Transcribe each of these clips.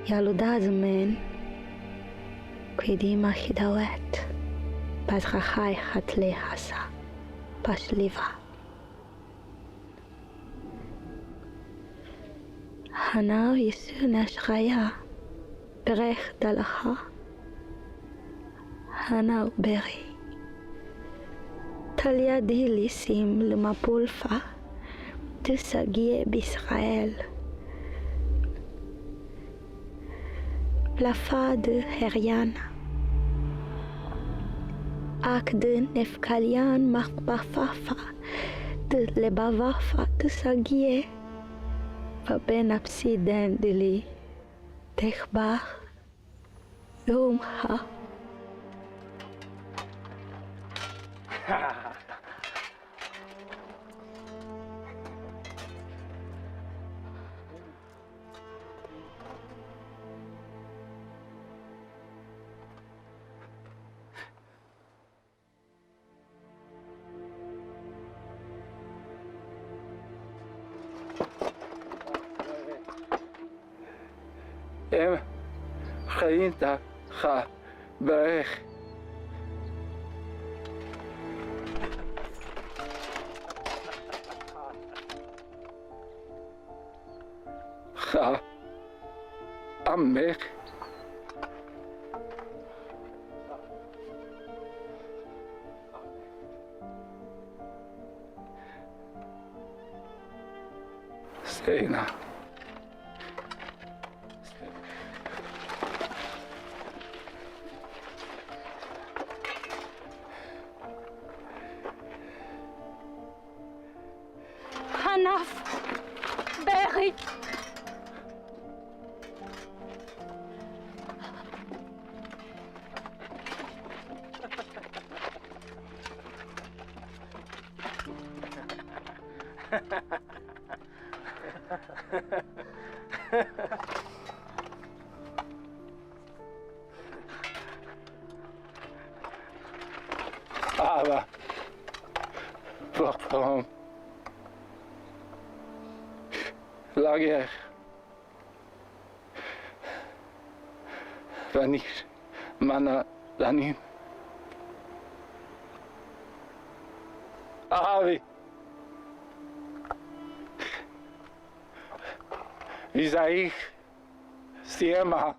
ילודה זמן, קדימה חידוות, בדרכי חתלי הסה, בשליבה. הנער יסו נשריה, ברך דלכה, הנער ברי. תליה דיליסים למפולפה, תסגיה בישראל. פלפה דהריאנה. אקד נפקליאן מחבפפה, דלבבפה תסגיה. ובין הפסידן דלי, תחבח, יומך. הם חיים לך ברך. עמך סיינה ענף ברי. אבא, מקום לגר ואני מנדנים אבי wie siema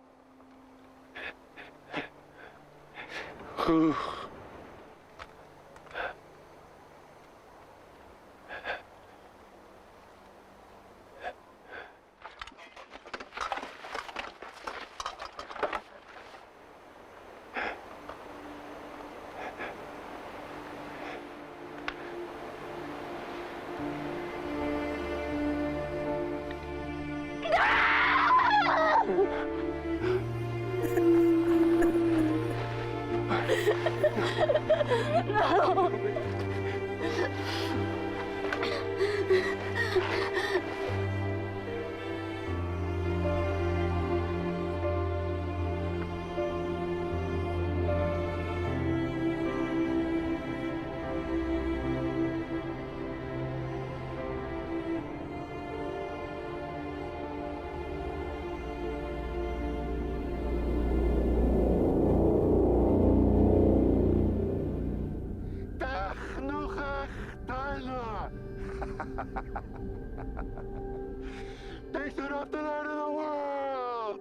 They stood up to the end of the world!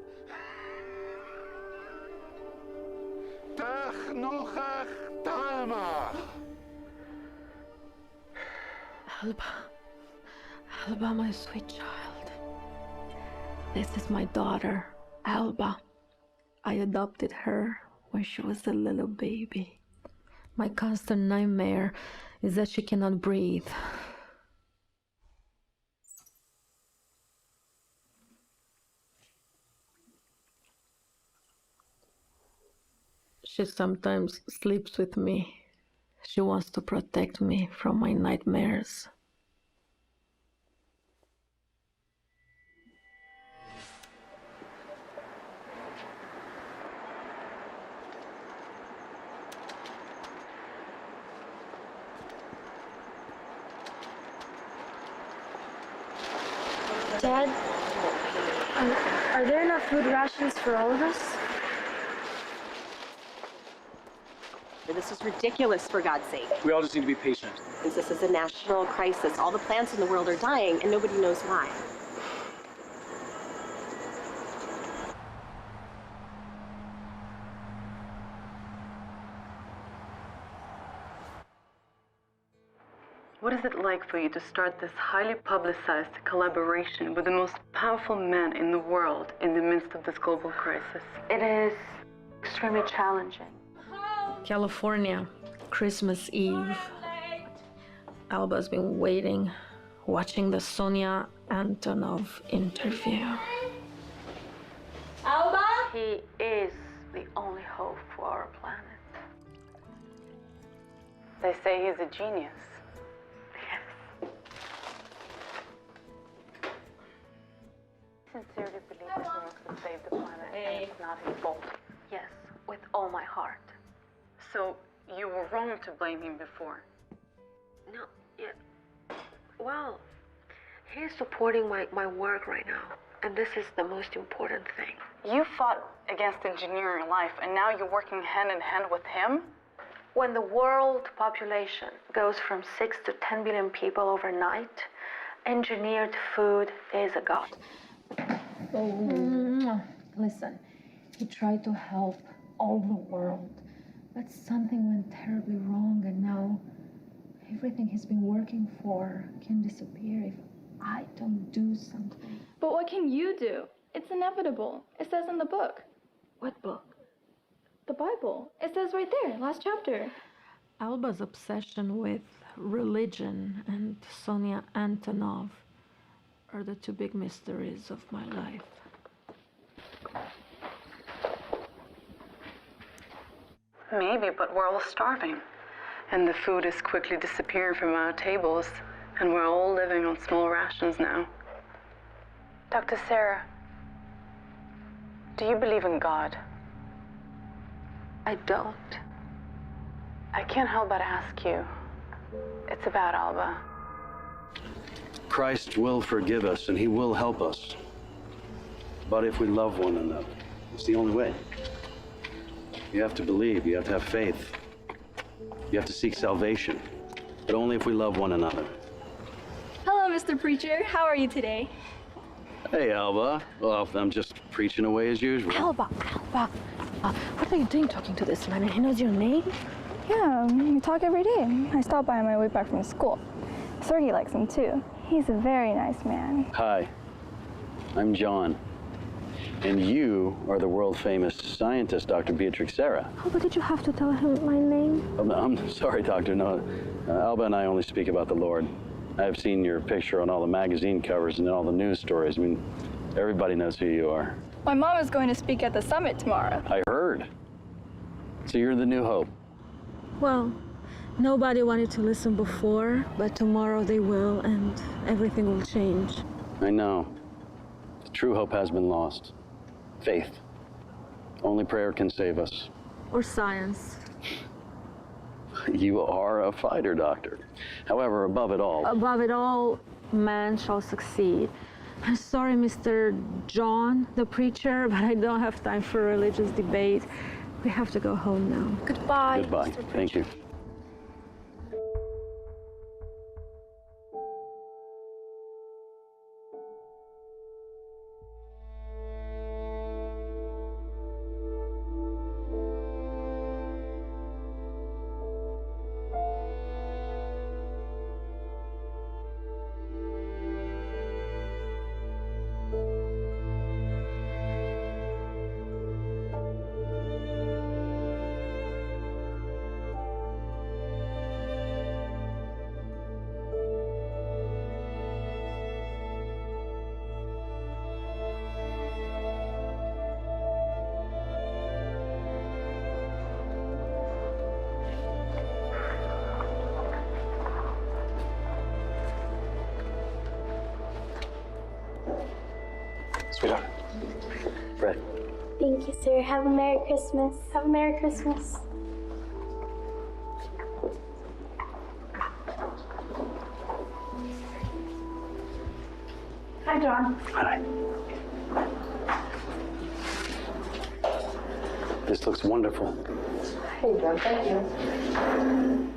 Technochach Talma! Alba, my sweet child. This is my daughter, Alba. I adopted her when she was a little baby. My constant nightmare is that she cannot breathe. She sometimes sleeps with me. She wants to protect me from my nightmares. Dad? ultimate pain. Are there enough food rations for all of us? This is ridiculous, for God's sake. We all just need to be patient. This is a national crisis. All the plants in the world are dying, and nobody knows why. What is it like for you to start this highly publicized collaboration with the most powerful man in the world in the midst of this global crisis? It is extremely challenging. California, Christmas Eve. Alba's been waiting, watching the Sonia Antonov interview. Alba? He is the only hope for our planet. They say he's a genius. Yes. I sincerely believe this work will save the planet, and it's not his fault. Yes, with all my heart. So you were wrong to blame him before. No, yeah. Well, he's supporting my work right now, and this is the most important thing. You fought against engineering life, and now you're working hand in hand with him? When the world population goes from 6 to 10 billion people overnight, engineered food is a god. Oh, listen, he tried to help all the world, but something went terribly wrong, and now everything he's been working for can disappear if I don't do something. But what can you do? It's inevitable. It says in the book. What book? The Bible. It says right there, last chapter. Alba's obsession with religion and Sonia Antonov are the two big mysteries of my life. Maybe, but we're all starving. And the food is quickly disappearing from our tables, and we're all living on small rations now. Dr. Sarah, do you believe in God? I don't. I can't help but ask you. It's about Alba. Christ will forgive us and he will help us. But if we love one another, it's the only way. You have to believe, you have to have faith. You have to seek salvation, but only if we love one another. Hello, Mr. Preacher. How are you today? Hey, Alba. Well, I'm just preaching away as usual. Alba, what are you doing talking to this man? And he knows your name? Yeah, we talk every day. I stop by on my way back from school. Sergey likes him too. He's a very nice man. Hi, I'm John. And you are the world-famous scientist, Dr. Beatrix Sarah. Oh, but did you have to tell him my name? I'm sorry, Doctor. No, Alba and I only speak about the Lord. I've seen your picture on all the magazine covers and all the news stories. I mean, everybody knows who you are. My mom is going to speak at the summit tomorrow. I heard. So you're the new hope. Well, nobody wanted to listen before, but tomorrow they will, and everything will change. I know. The true hope has been lost. Faith. Only prayer can save us. Or science. You are a fighter, Doctor. However, above it all, man shall succeed. I'm sorry, Mr. John, the preacher, but I don't have time for religious debate. We have to go home now. Goodbye. Goodbye. Thank you. Sweetheart. Fred. Thank you, sir. Have a Merry Christmas. Have a Merry Christmas. Hi, John. Hi. This looks wonderful. Hey, John, thank you.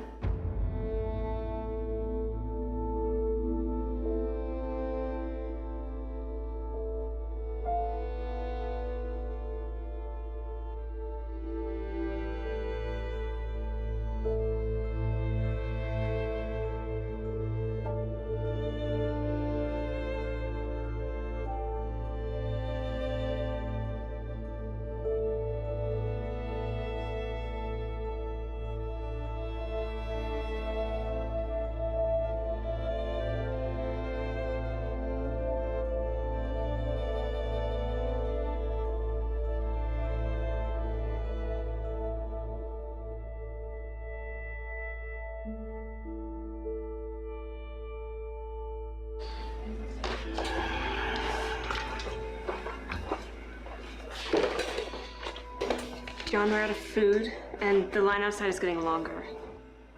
John, we're out of food, and the line outside is getting longer.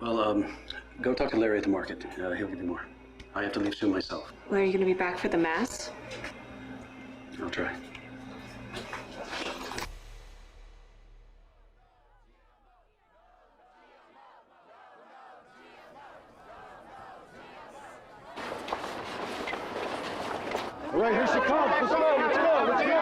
Well, go talk to Larry at the market. He'll give you more. I have to leave soon myself. Well, are you going to be back for the mass? I'll try. All right, here she comes. Let's go, let's go, let's go.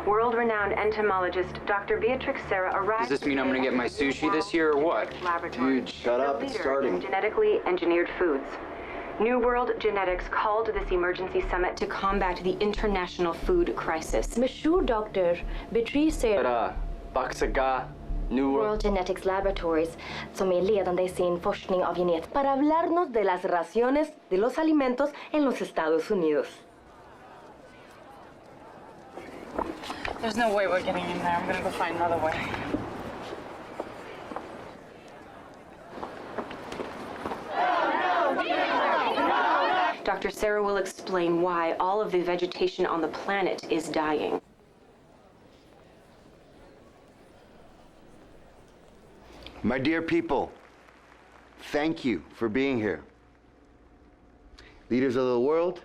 World-renowned entomologist Dr. Beatrix Serra arrived. Does this mean I'm gonna get my sushi this year or what? Dude, shut up, it's starting. Genetically engineered foods. New World Genetics called this emergency summit to combat the international food crisis. Monsieur Dr. Beatrix Serra. Baksaga, New World Genetics Laboratories, som är ledande i sin forskning av genetik. Para hablarnos de las raciones de los alimentos en los Estados Unidos. There's no way we're getting in there. I'm gonna go find another way. Dr. Serra will explain why all of the vegetation on the planet is dying. My dear people, thank you for being here. Leaders of the world,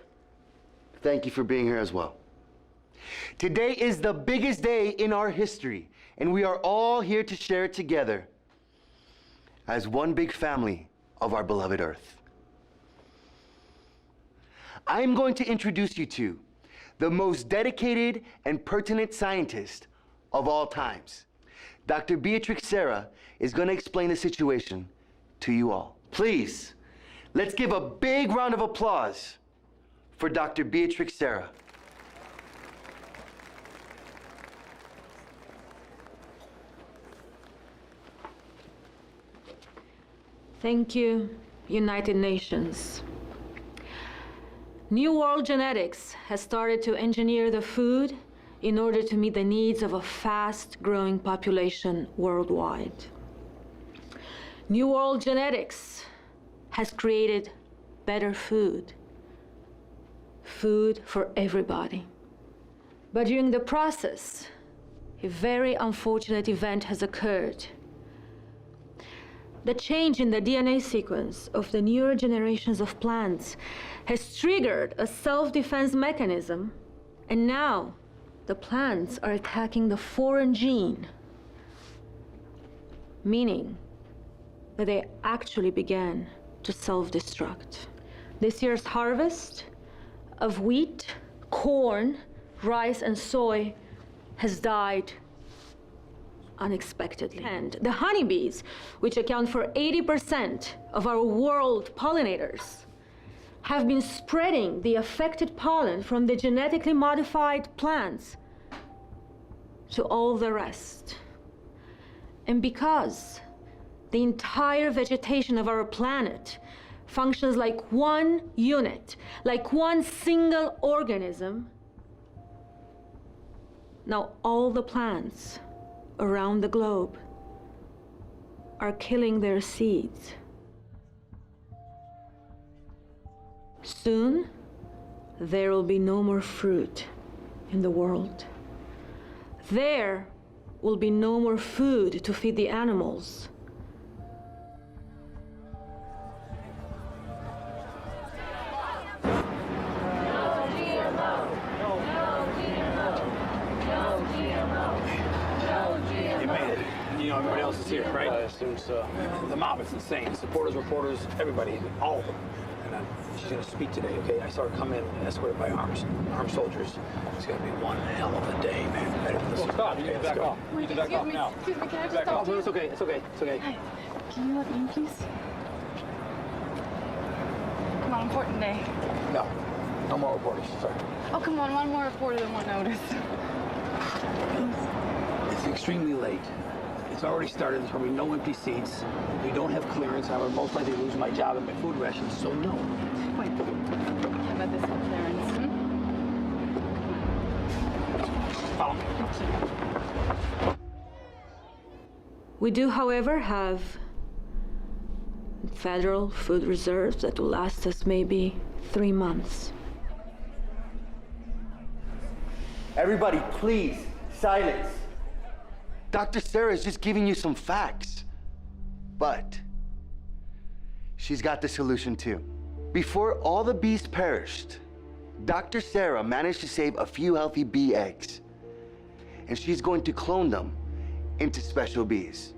thank you for being here as well. Today is the biggest day in our history, and we are all here to share it together as one big family of our beloved Earth. I am going to introduce you to the most dedicated and pertinent scientist of all times. Dr. Beatrix Serra is going to explain the situation to you all. Please, let's give a big round of applause for Dr. Beatrix Serra. Thank you, United Nations. New World Genetics has started to engineer the food in order to meet the needs of a fast-growing population worldwide. New World Genetics has created better food. Food for everybody. But during the process, a very unfortunate event has occurred. The change in the DNA sequence of the newer generations of plants has triggered a self-defense mechanism, and now the plants are attacking the foreign gene, meaning that they actually began to self-destruct. This year's harvest of wheat, corn, rice, and soy has died unexpectedly. And the honeybees, which account for 80% of our world pollinators, have been spreading the affected pollen from the genetically modified plants to all the rest. And because the entire vegetation of our planet functions like one unit, like one single organism, now all the plants around the globe are killing their seeds. Soon, there will be no more fruit in the world. There will be no more food to feed the animals. Everybody else is here, right? I assume so. The mob is insane. Supporters, reporters, everybody, all of them. And she's going to speak today, okay? I saw her come in escorted by armed soldiers. It's going to be one hell of a day, man. Better than this. Well, stop. You need to back off. You need to back off now. Excuse me, can I just Back talk off. to you? It's okay, it's okay, it's okay. Hi. Can you let me in, please? Come on, important day. No. No more reporters. Sorry. Oh, come on, one more reporter than one notice. It's extremely late. It's already started. There's going to be no empty seats. We don't have clearance. I would most likely lose my job and my food rations, so no. Wait. How about this one, clearance? Follow me. We do, however, have federal food reserves that will last us maybe 3 months. Everybody, please, silence. Dr. Sarah is just giving you some facts. But she's got the solution too. Before all the bees perished, Dr. Sarah managed to save a few healthy bee eggs. And she's going to clone them into special bees.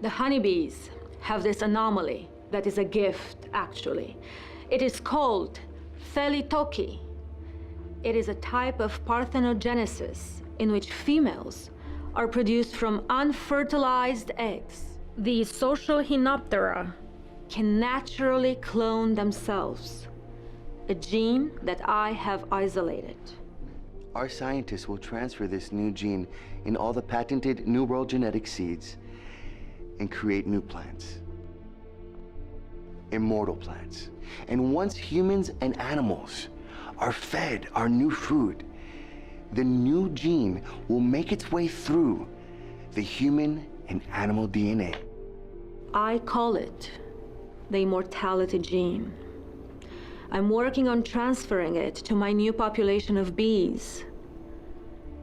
The honeybees have this anomaly that is a gift, actually. It is called thelitoki. It is a type of parthenogenesis in which females are produced from unfertilized eggs. These social Hymenoptera can naturally clone themselves, a gene that I have isolated. Our scientists will transfer this new gene in all the patented New World genetic seeds and create new plants. Immortal plants. And once humans and animals are fed our new food, the new gene will make its way through the human and animal DNA. I call it the immortality gene. I'm working on transferring it to my new population of bees,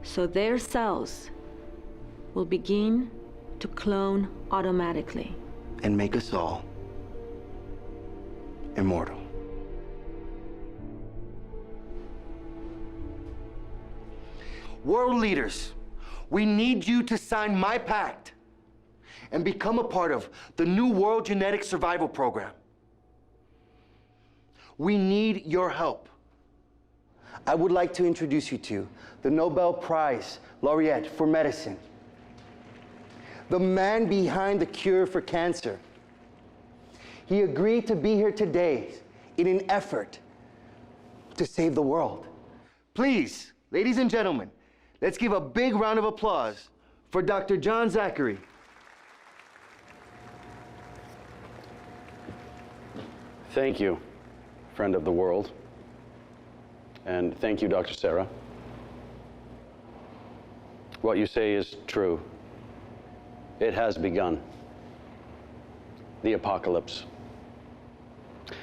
so their cells will begin to clone automatically. And make us all immortal. World leaders, we need you to sign my pact and become a part of the New World Genetic Survival Program. We need your help. I would like to introduce you to the Nobel Prize laureate for medicine, the man behind the cure for cancer. He agreed to be here today in an effort to save the world. Please, ladies and gentlemen, let's give a big round of applause for Dr. John Zachary. Thank you, friend of the world. And thank you, Dr. Sarah. What you say is true. It has begun. The apocalypse.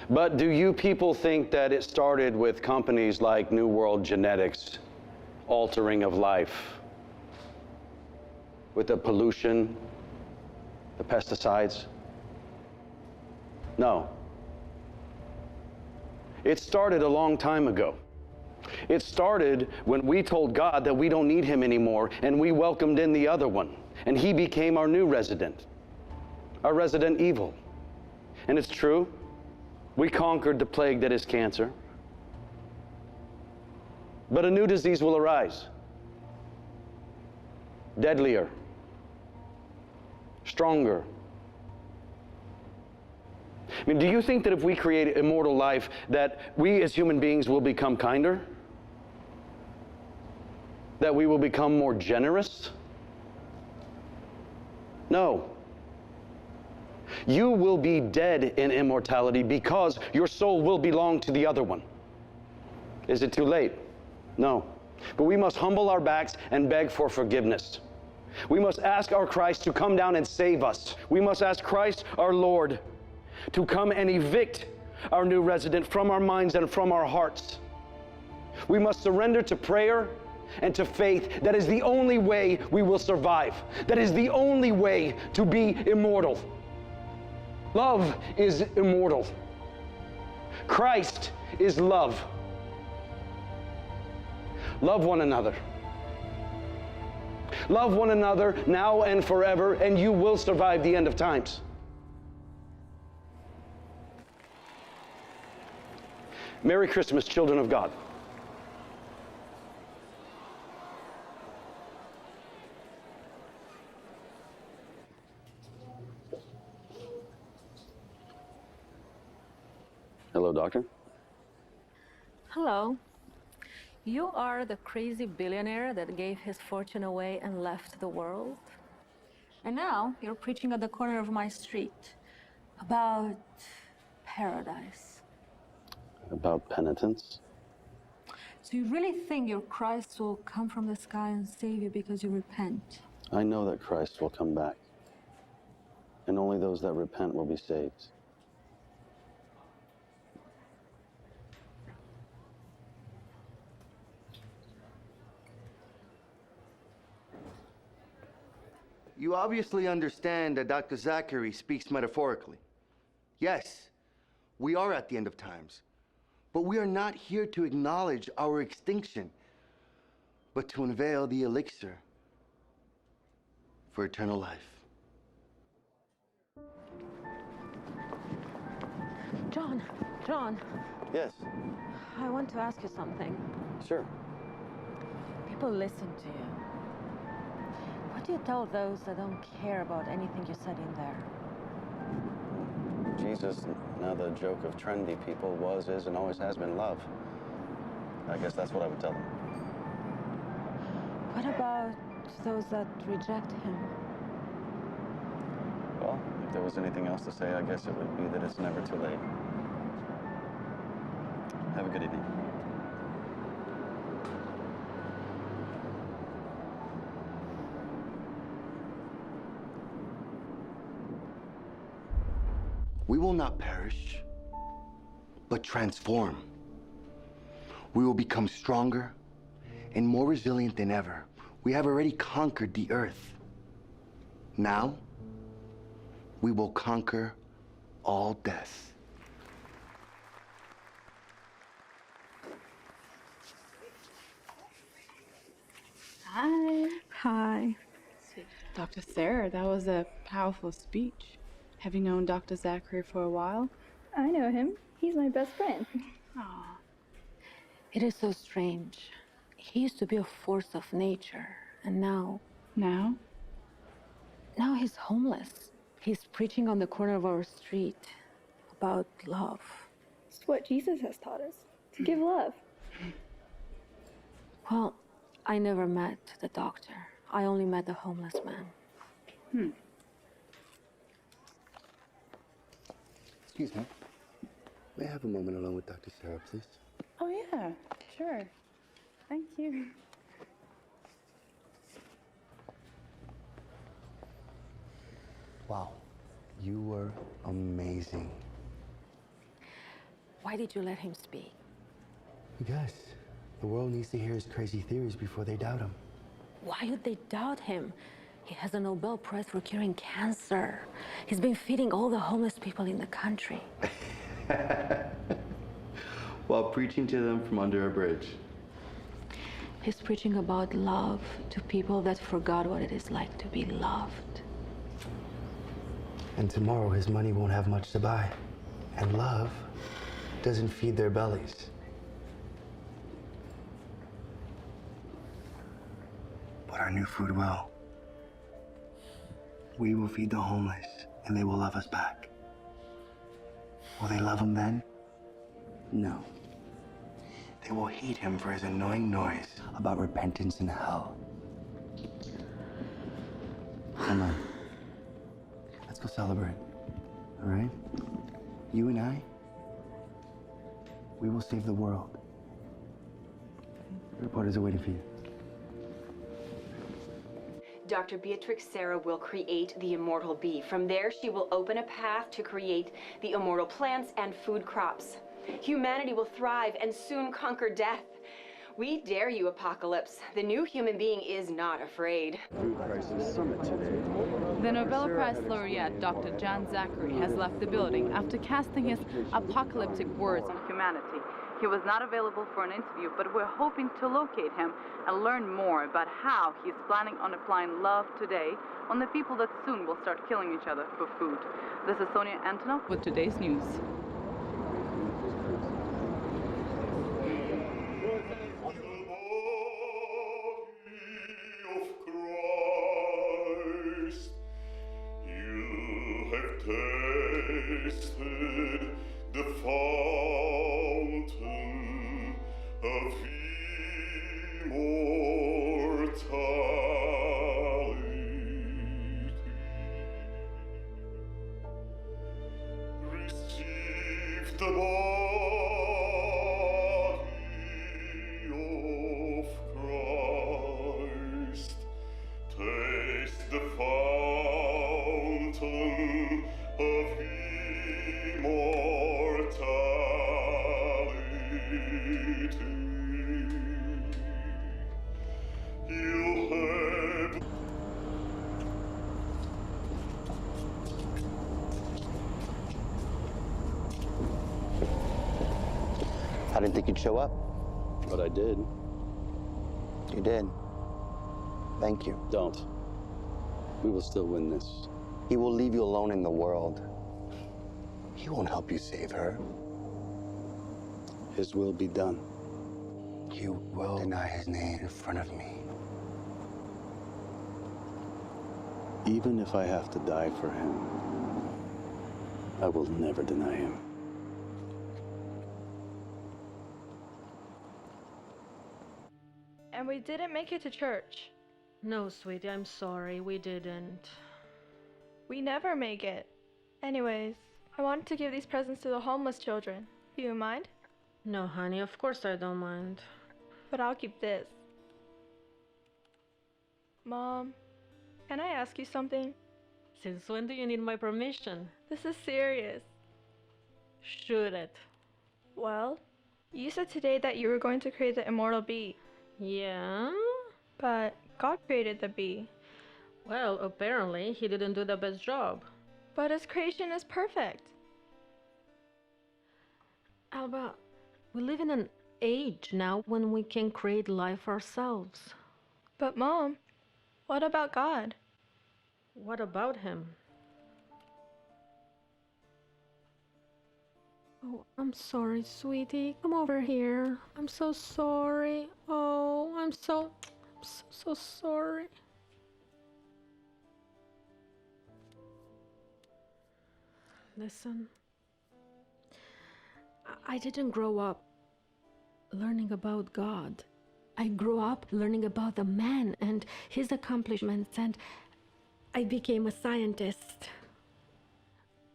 But do you people think that it started with companies like New World Genetics, altering of life, with the pollution, the pesticides? No. It started a long time ago. It started when we told God that we don't need him anymore, and we welcomed in the other one, and he became our new resident, our resident evil. And it's true, we conquered the plague that is cancer. But a new disease will arise. Deadlier. Stronger. I mean, do you think that if we create immortal life, that we as human beings will become kinder? That we will become more generous? No. You will be dead in immortality because your soul will belong to the other one. Is it too late? No. But we must humble our backs and beg for forgiveness. We must ask our Christ to come down and save us. We must ask Christ, our Lord, to come and evict our new resident from our minds and from our hearts. We must surrender to prayer and to faith. That is the only way we will survive. That is the only way to be immortal. Love is immortal. Christ is love. Love one another. Love one another now and forever, and you will survive the end of times. Merry Christmas, children of God. Hello, doctor. Hello. You are the crazy billionaire that gave his fortune away and left the world. And now you're preaching at the corner of my street about paradise. About penitence? So you really think your Christ will come from the sky and save you because you repent? I know that Christ will come back, and only those that repent will be saved. You obviously understand that Dr. Zachary speaks metaphorically. Yes, we are at the end of times, but we are not here to acknowledge our extinction, but to unveil the elixir for eternal life. John. Yes. I want to ask you something. Sure. People listen to you. What do you tell those that don't care about anything you said in there? Jesus, now the joke of trendy people, was, is, and always has been love. I guess that's what I would tell them. What about those that reject him? Well, if there was anything else to say, I guess it would be that it's never too late. Have a good evening. We will not perish, but transform. We will become stronger and more resilient than ever. We have already conquered the earth. Now, we will conquer all death. Hi. Hi. Dr. Sarah, that was a powerful speech. Have you known Dr. Zachary for a while? I know him. He's my best friend. Aw. It is so strange. He used to be a force of nature, and now... Now? Now he's homeless. He's preaching on the corner of our street about love. It's what Jesus has taught us, to give love. Well, I never met the doctor. I only met the homeless man. Excuse me. May I have a moment alone with Dr. Sarah, please? Oh, yeah, sure. Thank you. Wow, you were amazing. Why did you let him speak? Because the world needs to hear his crazy theories before they doubt him. Why would they doubt him? He has a Nobel Prize for curing cancer. He's been feeding all the homeless people in the country. While preaching to them from under a bridge. He's preaching about love to people that forgot what it is like to be loved. And tomorrow his money won't have much to buy. And love doesn't feed their bellies. But our new food will. We will feed the homeless, and they will love us back. Will they love him then? No. They will hate him for his annoying noise about repentance and hell. Come on. Let's go celebrate. All right? You and I, we will save the world. Reporters are waiting for you. Dr. Beatrix Sarah will create the immortal bee. From there, she will open a path to create the immortal plants and food crops. Humanity will thrive and soon conquer death. We dare you, Apocalypse. The new human being is not afraid. Food Crisis Summit today. The Nobel Prize laureate, Dr. John Zachary, has left the building after casting his apocalyptic words on humanity. He was not available for an interview, but we're hoping to locate him and learn more about how he's planning on applying love today on the people that soon will start killing each other for food. This is Sonia Antonov with today's news. Tasted the fountain of immortality. Receive the body of Christ. Taste the fountain of immortality. You have I didn't think you'd show up. But I did. You did. Thank you. Don't. We will still win this. He will leave you alone in the world. He won't help you save her. His will be done. You will deny his name in front of me. Even if I have to die for him, I will never deny him. And we didn't make it to church. No, sweetie, I'm sorry. We didn't. We never make it. Anyways, I wanted to give these presents to the homeless children. Do you mind? No, honey, of course I don't mind. But I'll keep this. Mom, can I ask you something? Since when do you need my permission? This is serious. Shoot it. Well, you said today that you were going to create the immortal bee. Yeah? But God created the bee. Well, apparently he didn't do the best job. But his creation is perfect. Alba, we live in an age now when we can create life ourselves. But Mom, what about God? What about him? Oh, I'm sorry, sweetie. Come over here. I'm so sorry. Oh, I'm so sorry. Listen, I didn't grow up learning about God. I grew up learning about the man and his accomplishments, and I became a scientist.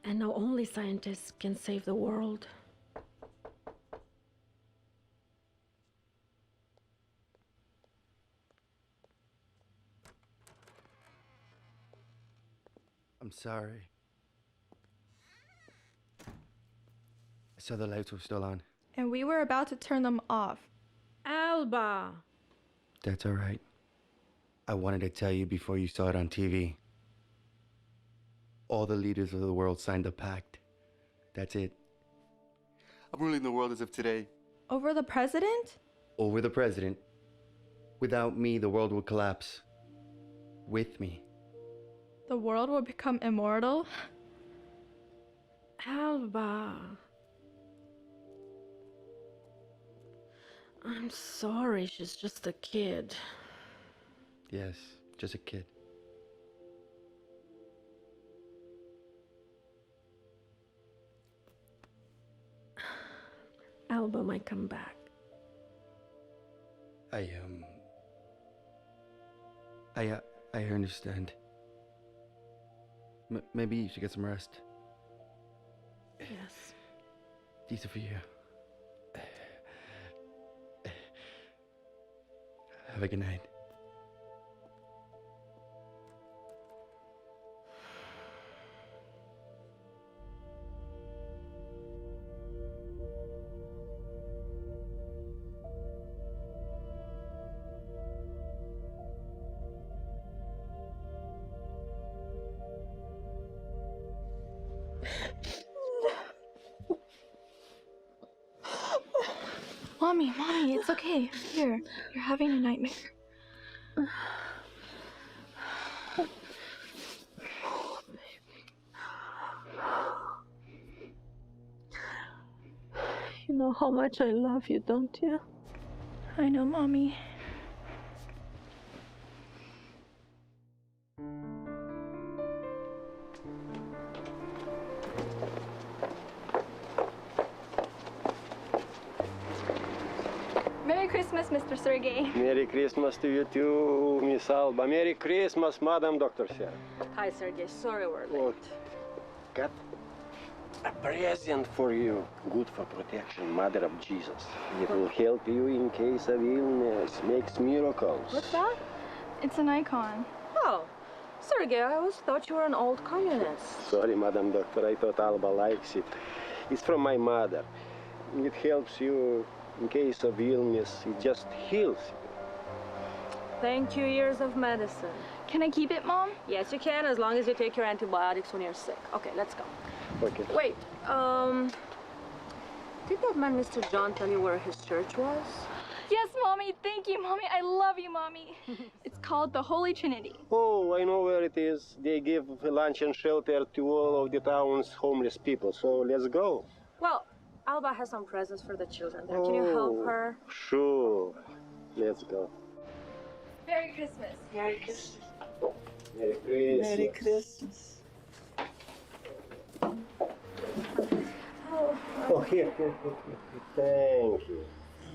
And now only scientists can save the world. I'm sorry. I saw the lights were still on. And we were about to turn them off. Alba! That's all right. I wanted to tell you before you saw it on TV. All the leaders of the world signed a pact. That's it. I'm ruling the world as of today. Over the president? Over the president. Without me, the world would collapse. With me. The world will become immortal? Alba. I'm sorry, she's just a kid. Yes, just a kid. Alba might come back. I understand. Maybe you should get some rest. Yes. These are for you. Have a good night. Mommy, it's okay. Here, you're having a nightmare. You know how much I love you, don't you? I know, Mommy. Merry Christmas, Mr. Sergey. Merry Christmas to you too, Miss Alba. Merry Christmas, Madam Dr. Sarah. Hi, Sergey. Sorry we're late. Got a present for you. Good for protection, Mother of Jesus. It will help you in case of illness, makes miracles. What's that? It's an icon. Oh, Sergey, I always thought you were an old communist. Sorry, Madam Doctor, I thought Alba likes it. It's from my mother. It helps you in case of illness. It just heals you. Thank you, years of medicine. Can I keep it, Mom? Yes, you can, as long as you take your antibiotics when you're sick. Okay, let's go. Okay. Wait, did that man, Mr. John, tell you where his church was? Yes, Mommy. Thank you, Mommy. I love you, Mommy. It's called the Holy Trinity. Oh, I know where it is. They give lunch and shelter to all of the town's homeless people. So let's go. Well, Alba has some presents for the children there. Can you help her? Sure. Let's go. Merry Christmas. Merry Christmas. Merry Christmas. Merry Christmas. Oh, here. Thank you.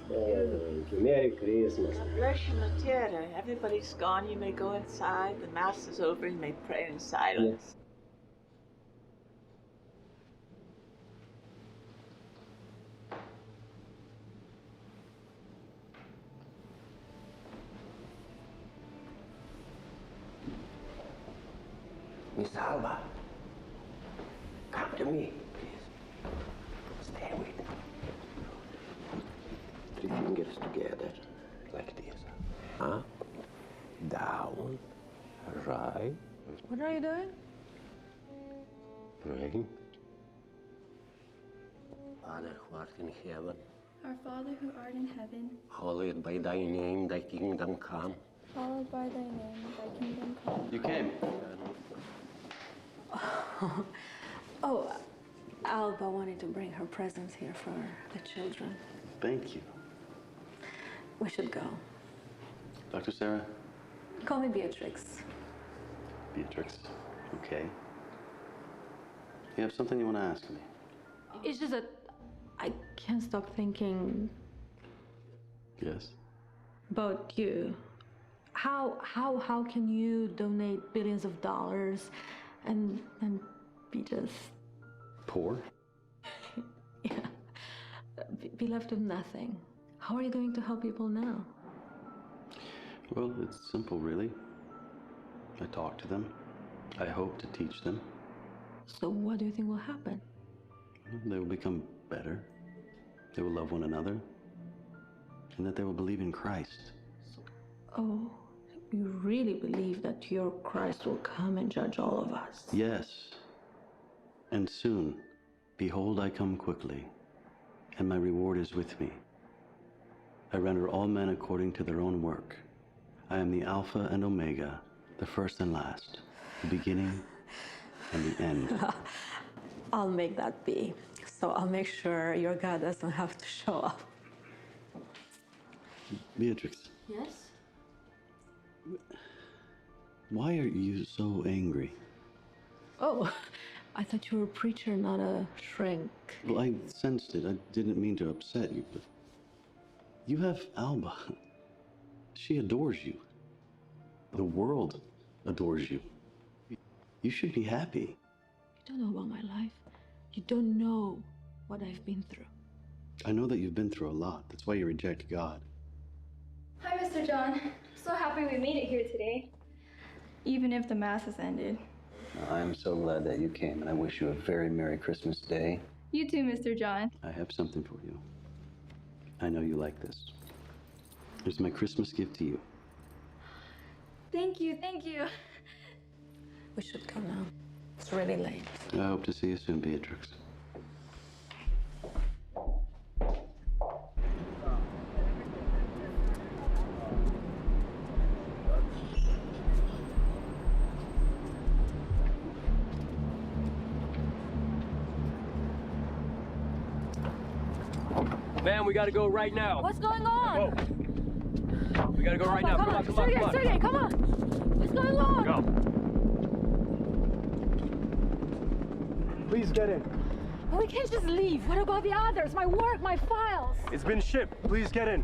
Thank you. Merry Christmas. Bless you, Matera. Everybody's gone. You may go inside. The Mass is over. You may pray in silence. Miss Alba, come to me, please. Stay with me. 3 fingers together, like this. Up, down, right. What are you doing? Praying. Father who art in heaven, Our Father who art in heaven, hallowed by thy name, thy kingdom come. hallowed by thy name, thy kingdom come. You came. Oh, Alba wanted to bring her presents here for the children. Thank you. We should go. Dr. Sarah? Call me Beatrix. Beatrix. Okay. You have something you want to ask me? It's just that I can't stop thinking Yes. about you. How can you donate billions of dollars and be just Poor? be left with nothing? How are you going to help people now? Well, it's simple, really. I talk to them. I hope to teach them. So what do you think will happen? They will become better. They will love one another. And that they will believe in Christ. Oh, you really believe that your Christ will come and judge all of us? Yes. And soon, behold, I come quickly, and my reward is with me. I render all men according to their own work. I am the Alpha and Omega, the first and last, the beginning and the end. I'll make that be. So I'll make sure your God doesn't have to show up. Beatrix, Yes? why are you so angry? Oh, I thought you were a preacher, not a shrink. Well, I sensed it. I didn't mean to upset you, but you have Alba. She adores you. The world adores you. You should be happy. You don't know about my life. You don't know what I've been through. I know that you've been through a lot. That's why you reject God. Hi, Mr. John. So happy we made it here today. Even if the Mass has ended. I'm so glad that you came, and I wish you a very Merry Christmas Day. You too, Mr. John. I have something for you. I know you like this. It's my Christmas gift to you. Thank you, thank you. We should go now. It's really late. I hope to see you soon, Beatrix. Man, we gotta go right now. What's going on? Go. We gotta go right now. Come on, come on, come on. Sergey, come on. What's going on? Go. Please get in. Well, we can't just leave. What about the others? My work, my files. It's been shipped. Please get in.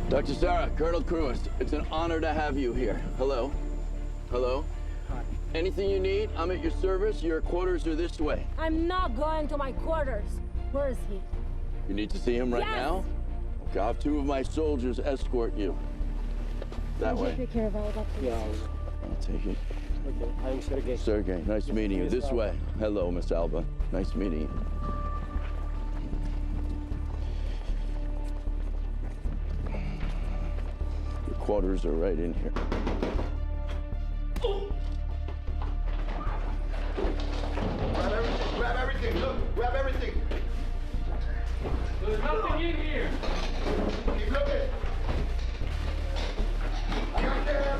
Dr. Sarah, Colonel Cruist, it's an honor to have you here. Hello. Hello. Hi. Anything you need, I'm at your service. Your quarters are this way. I'm not going to my quarters. Where is he? You need to see him right now? Okay, I'll have 2 of my soldiers escort you. That way. Take care of all that, please. Yeah. I'll take it. Okay, I'm Sergey. Sergey, nice meeting you. This way. Hello, Miss Alba. Nice meeting you. Your quarters are right in here. Grab everything, look, grab everything. There's nothing in here. Keep looking. I got there.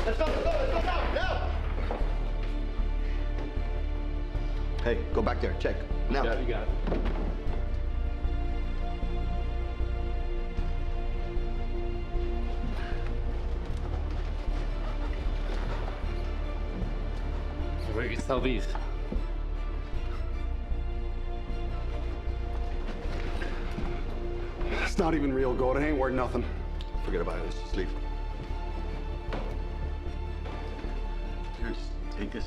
Let's go now. Hey, go back there, check. Now. Yeah, you got it. Where you sell these? It's not even real gold. It ain't worth nothing. Forget about it, let's just leave. Here, just take this.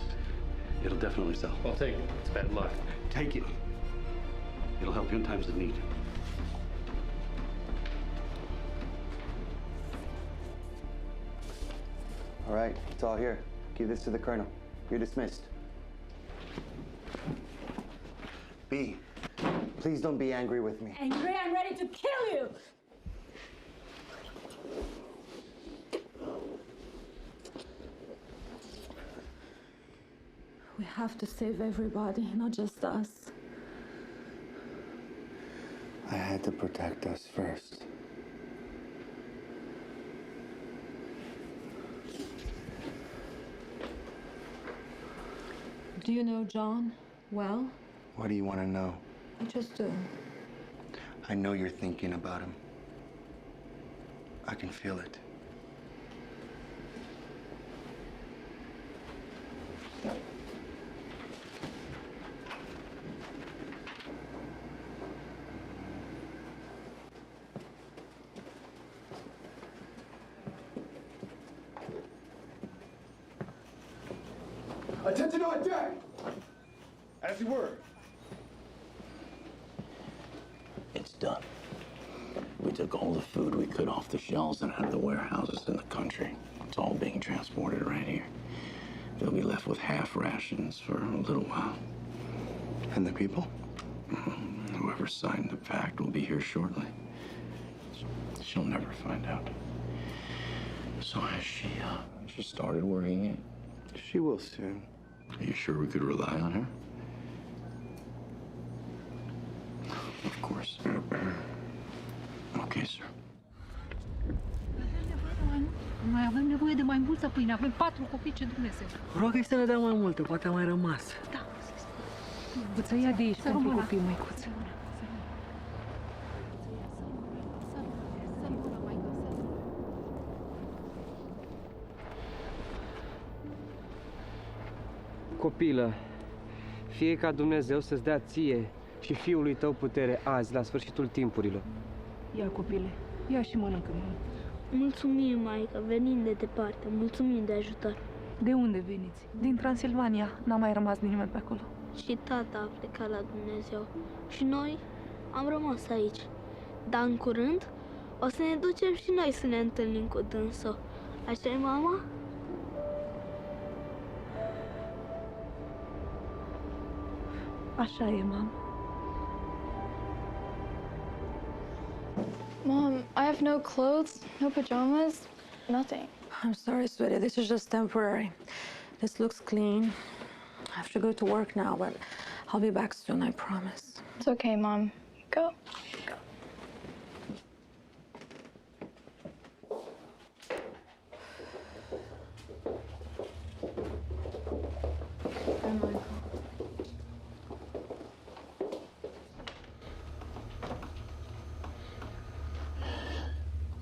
It'll definitely sell. I'll take it. It's bad luck. Take it. It'll help you in times of need. All right, it's all here. Give this to the colonel. You're dismissed. B, please don't be angry with me. Angry, I'm ready to kill you. We have to save everybody, not just us. I had to protect us first. Do you know John well? What do you want to know? I just do. I know you're thinking about him. I can feel it. Attention on deck! As you were. It's done. We took all the food we could off the shelves and out of the warehouses in the country. It's all being transported right here. They'll be left with half rations for a little while. And the people? Whoever signed the pact will be here shortly. She'll never find out. So has she started working it? She will soon. Are you sure we could rely on her? Of course. Okay, sir. Mai avem nevoie de mai multă pâine. Avem 4 copii, ce Dumnezeu. Roagă-i să ne dea mai multe, poate a mai rămas. Da. Să ia de aici pentru copii măicuți. Copilă, fie ca Dumnezeu să-ți dea ție și fiului tău putere azi, la sfârșitul timpurilor. Ia, copile, ia și mănâncă, mă. Mulțumim, maică, venim de departe. Mulțumim de ajutor. De unde veniți? Din Transilvania. N-a mai rămas nimeni pe acolo. Și tata a plecat la Dumnezeu. Și noi am rămas aici. Dar în curând o să ne ducem și noi să ne întâlnim cu dânsul. Așa e, mama? Așa e, mama. Mom, I have no clothes, no pajamas, nothing. I'm sorry, sweetie. This is just temporary. This looks clean. I have to go to work now, but I'll be back soon, I promise. It's okay, Mom. Go.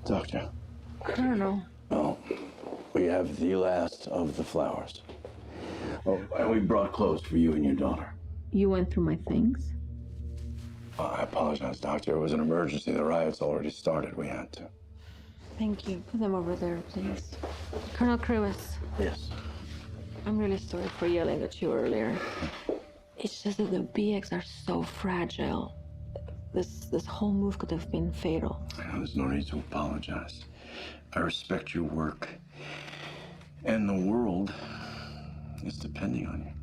Doctor. Colonel. Oh, we have the last of the flowers. Oh, and we brought clothes for you and your daughter. You went through my things? I apologize, Doctor. It was an emergency. The riot's already started. We had to. Thank you. Put them over there, please. Colonel Cries. Yes. I'm really sorry for yelling at you earlier. It's just that the BX are so fragile. This whole move could have been fatal. There's no need to apologize. I respect your work. And the world is depending on you.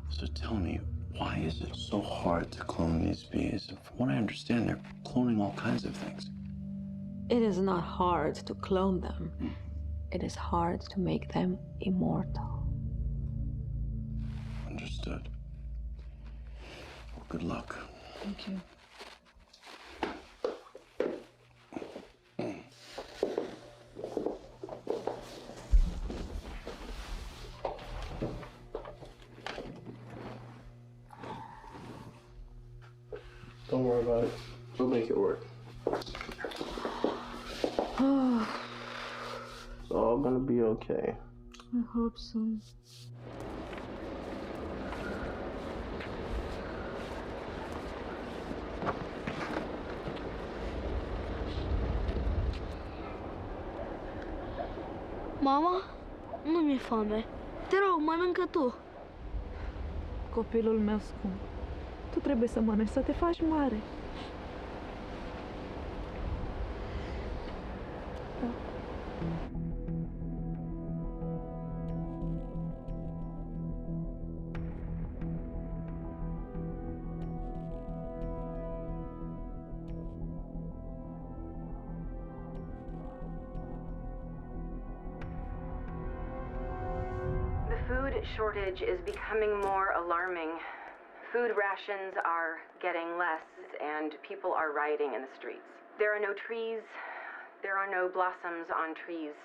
So tell me, why is it so hard to clone these bees? From what I understand, they're cloning all kinds of things. It is not hard to clone them. It is hard to make them immortal. Understood. Well, good luck. Thank you. Don't worry about it. We'll make it work. It's all gonna be okay. I hope so. Mama, nu mi-e foame. Te rog, mănâncă tu. Copilul meu scump, tu trebuie să mănânci, să te faci mare. The food shortage is becoming more alarming. Food rations are getting less, and people are rioting in the streets. There are no trees. There are no blossoms on trees.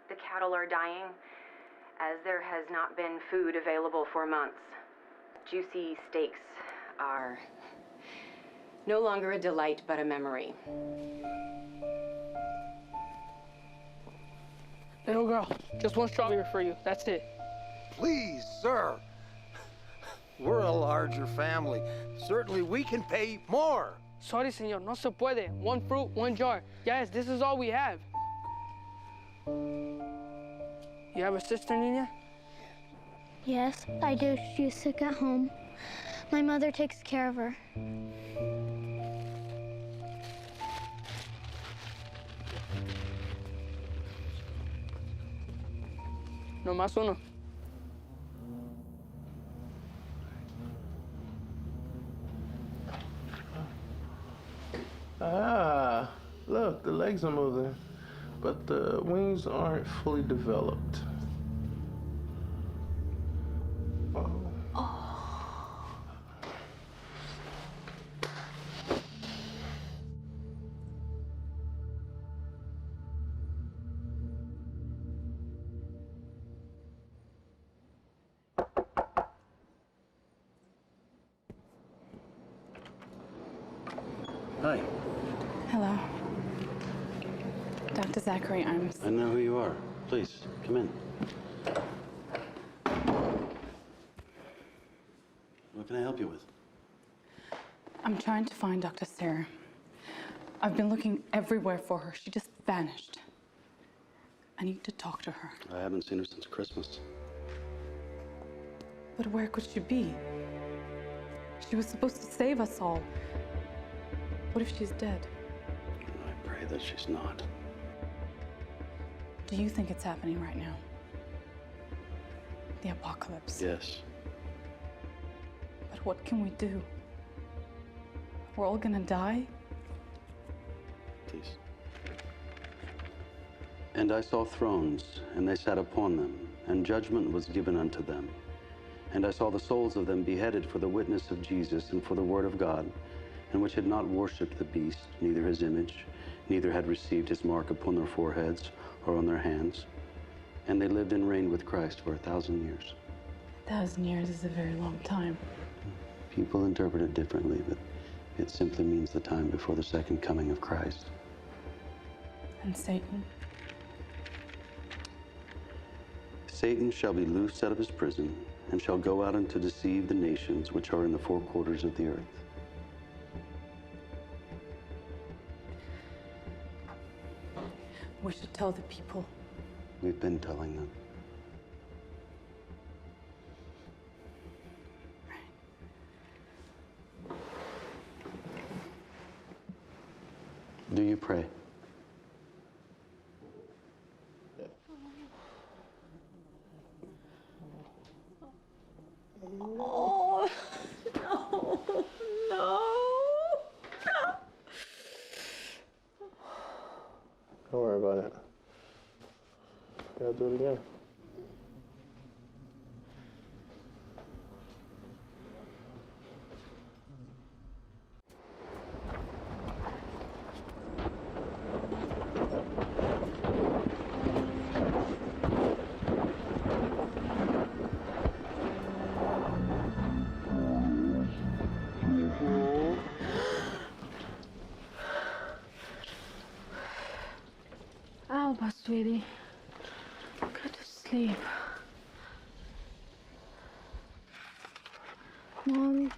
The cattle are dying, as there has not been food available for months. Juicy steaks are No longer a delight, but a memory. Little girl, just one strawberry for you. That's it. Please, sir. We're a larger family. Certainly we can pay more. Sorry, señor, no se puede. One fruit, one jar. Yes, this is all we have. You have a sister, Nina? Yes, I do. She's sick at home. My mother takes care of her. No más uno. Ah, look, the legs are moving, but the wings aren't fully developed. Hi. Hello. Dr. Zachary, I know who you are. Please, come in. What can I help you with? I'm trying to find Dr. Sarah. I've been looking everywhere for her. She just vanished. I need to talk to her. I haven't seen her since Christmas. But where could she be? She was supposed to save us all. What if she's dead? I pray that she's not. Do you think it's happening right now? The apocalypse. Yes. But what can we do? We're all gonna die? Please. And I saw thrones, and they sat upon them, and judgment was given unto them. And I saw the souls of them beheaded for the witness of Jesus and for the word of God, and which had not worshipped the beast, neither his image, neither had received his mark upon their foreheads or on their hands. And they lived and reigned with Christ for 1,000 years. 1,000 years is a very long time. People interpret it differently, but it simply means the time before the second coming of Christ. And Satan? Satan shall be loosed out of his prison, and shall go out and to deceive the nations which are in the four quarters of the earth. We should tell the people. We've been telling them. Do you pray? Oh, no, no. Don't worry about it. Gotta do it again. Alba, sweetie. Go to sleep. Mom,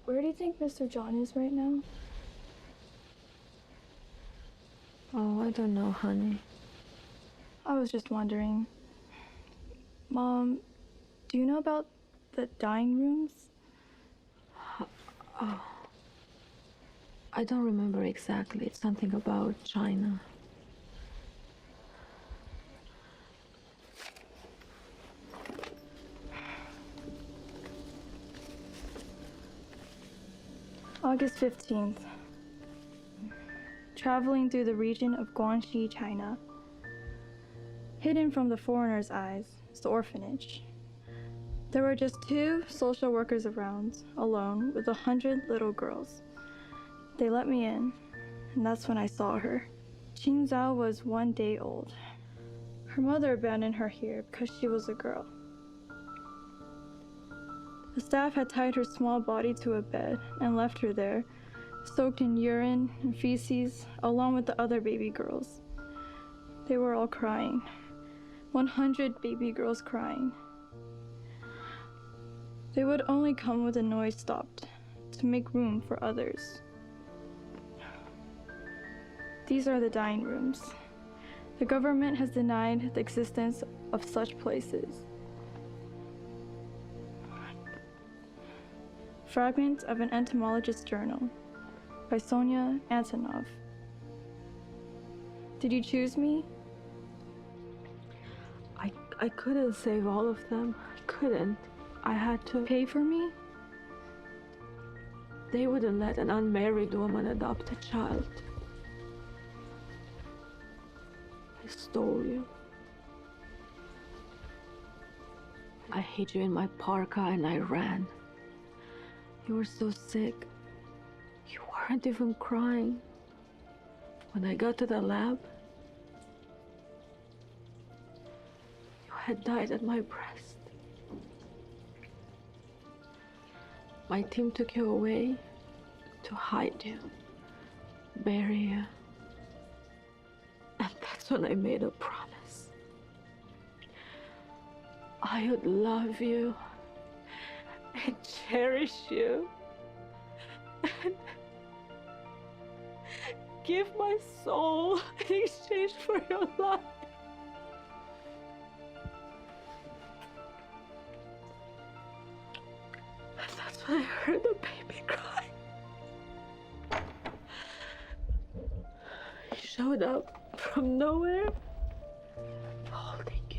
where do you think Mr. John is right now? Oh, I don't know, honey. I was just wondering. Mom, do you know about the dying rooms? Oh. I don't remember exactly. It's something about China. August 15th. Traveling through the region of Guangxi, China. Hidden from the foreigner's eyes is the orphanage. There were just 2 social workers around, alone with 100 little girls. They let me in, and that's when I saw her. Qing Zhao was 1 day old. Her mother abandoned her here because she was a girl. The staff had tied her small body to a bed and left her there, soaked in urine and feces, along with the other baby girls. They were all crying. 100 baby girls crying. They would only come when the noise stopped, to make room for others. These are the dying rooms. The government has denied the existence of such places. Fragment of an entomologist's journal by Sonia Antonov. Did you choose me? I couldn't save all of them. I couldn't. I had to. Pay for me? They wouldn't let an unmarried woman adopt a child. I stole you. I hid you in my parka and I ran. You were so sick. You weren't even crying. When I got to the lab, you had died at my breast. My team took you away to hide you, bury you. And that's when I made a promise. I would love you and cherish you and give my soul in exchange for your life. And that's when I heard the baby cry. He showed up from nowhere, holding you.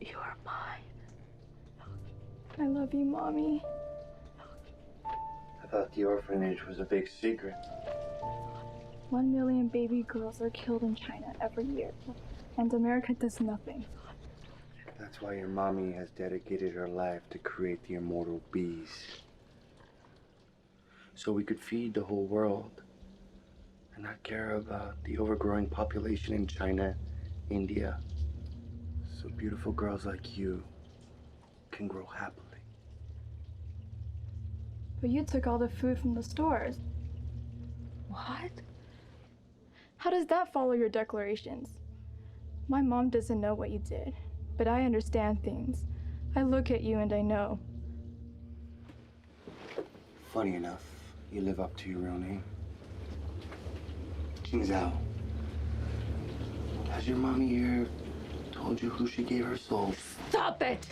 You are mine. I love you, Mommy. I thought the orphanage was a big secret. 1 million baby girls are killed in China every year, and America does nothing. That's why your mommy has dedicated her life to create the immortal bees. So we could feed the whole world and not care about the overgrowing population in China, India. So beautiful girls like you can grow happily. But you took all the food from the stores. What? How does that follow your declarations? My mom doesn't know what you did, but I understand things. I look at you and I know. Funny enough, you live up to your real name. Qing Zhao. Has your mommy here told you who she gave her soul? Stop it!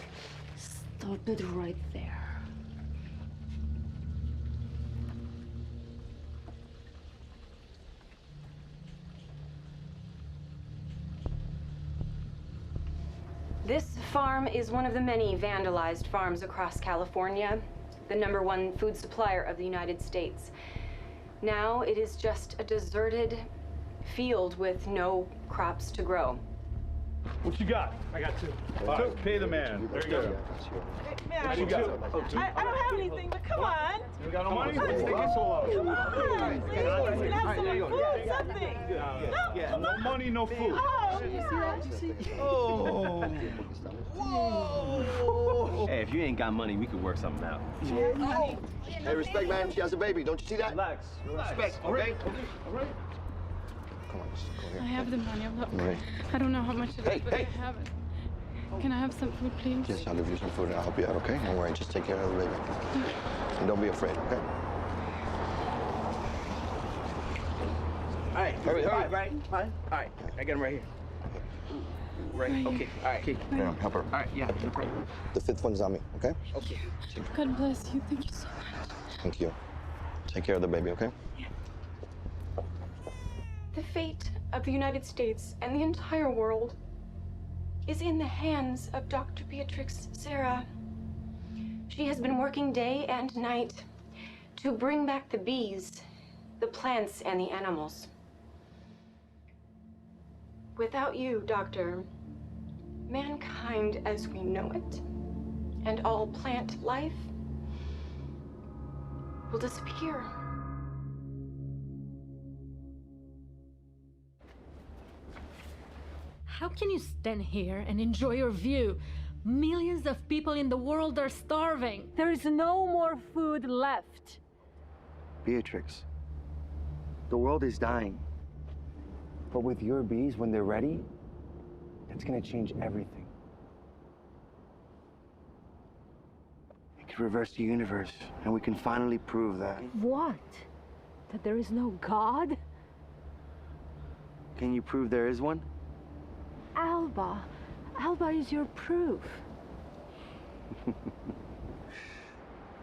Stop it right there. This farm is one of the many vandalized farms across California, the #1 food supplier of the United States. Now it is just a deserted field with no crops to grow. What you got? I got 2. All right, pay the man. There you go. Man, What you got? I don't have anything, but come on. You got no money? Come on. Take it slow. Come on. Please, can I have some food, something? Yeah, no money, no food. Oh, you see that? You see? Oh. Whoa! Hey, if you ain't got money, we could work something out. Oh. Hey, respect, man. She has a baby. Don't you see that? Relax. Respect, okay? All right. Come on, just go here. I have the money. Look, Right. I don't know how much it is, but Hey. I have it. Can I have some food, please? Yes, I'll give you some food and I'll help you out, okay? Don't worry, just take care of the baby. And don't be afraid, okay? All right, hurry, right? Fine. All right, I got him right here. Right, okay, all right. Okay. Yeah, help her. All right, yeah, no problem. The 5th one's on me, okay? Okay. God bless you. Thank you so much. Thank you. Take care of the baby, okay? The fate of the United States and the entire world is in the hands of Dr. Beatrix Serra. She has been working day and night to bring back the bees, the plants, and the animals. Without you, Doctor, mankind as we know it, and all plant life, will disappear. How can you stand here and enjoy your view? Millions of people in the world are starving. There is no more food left. Beatrix, the world is dying. But with your bees, when they're ready, that's gonna change everything. It could reverse the universe, and we can finally prove that. What? That there is no God? Can you prove there is one? Alba. Alba is your proof.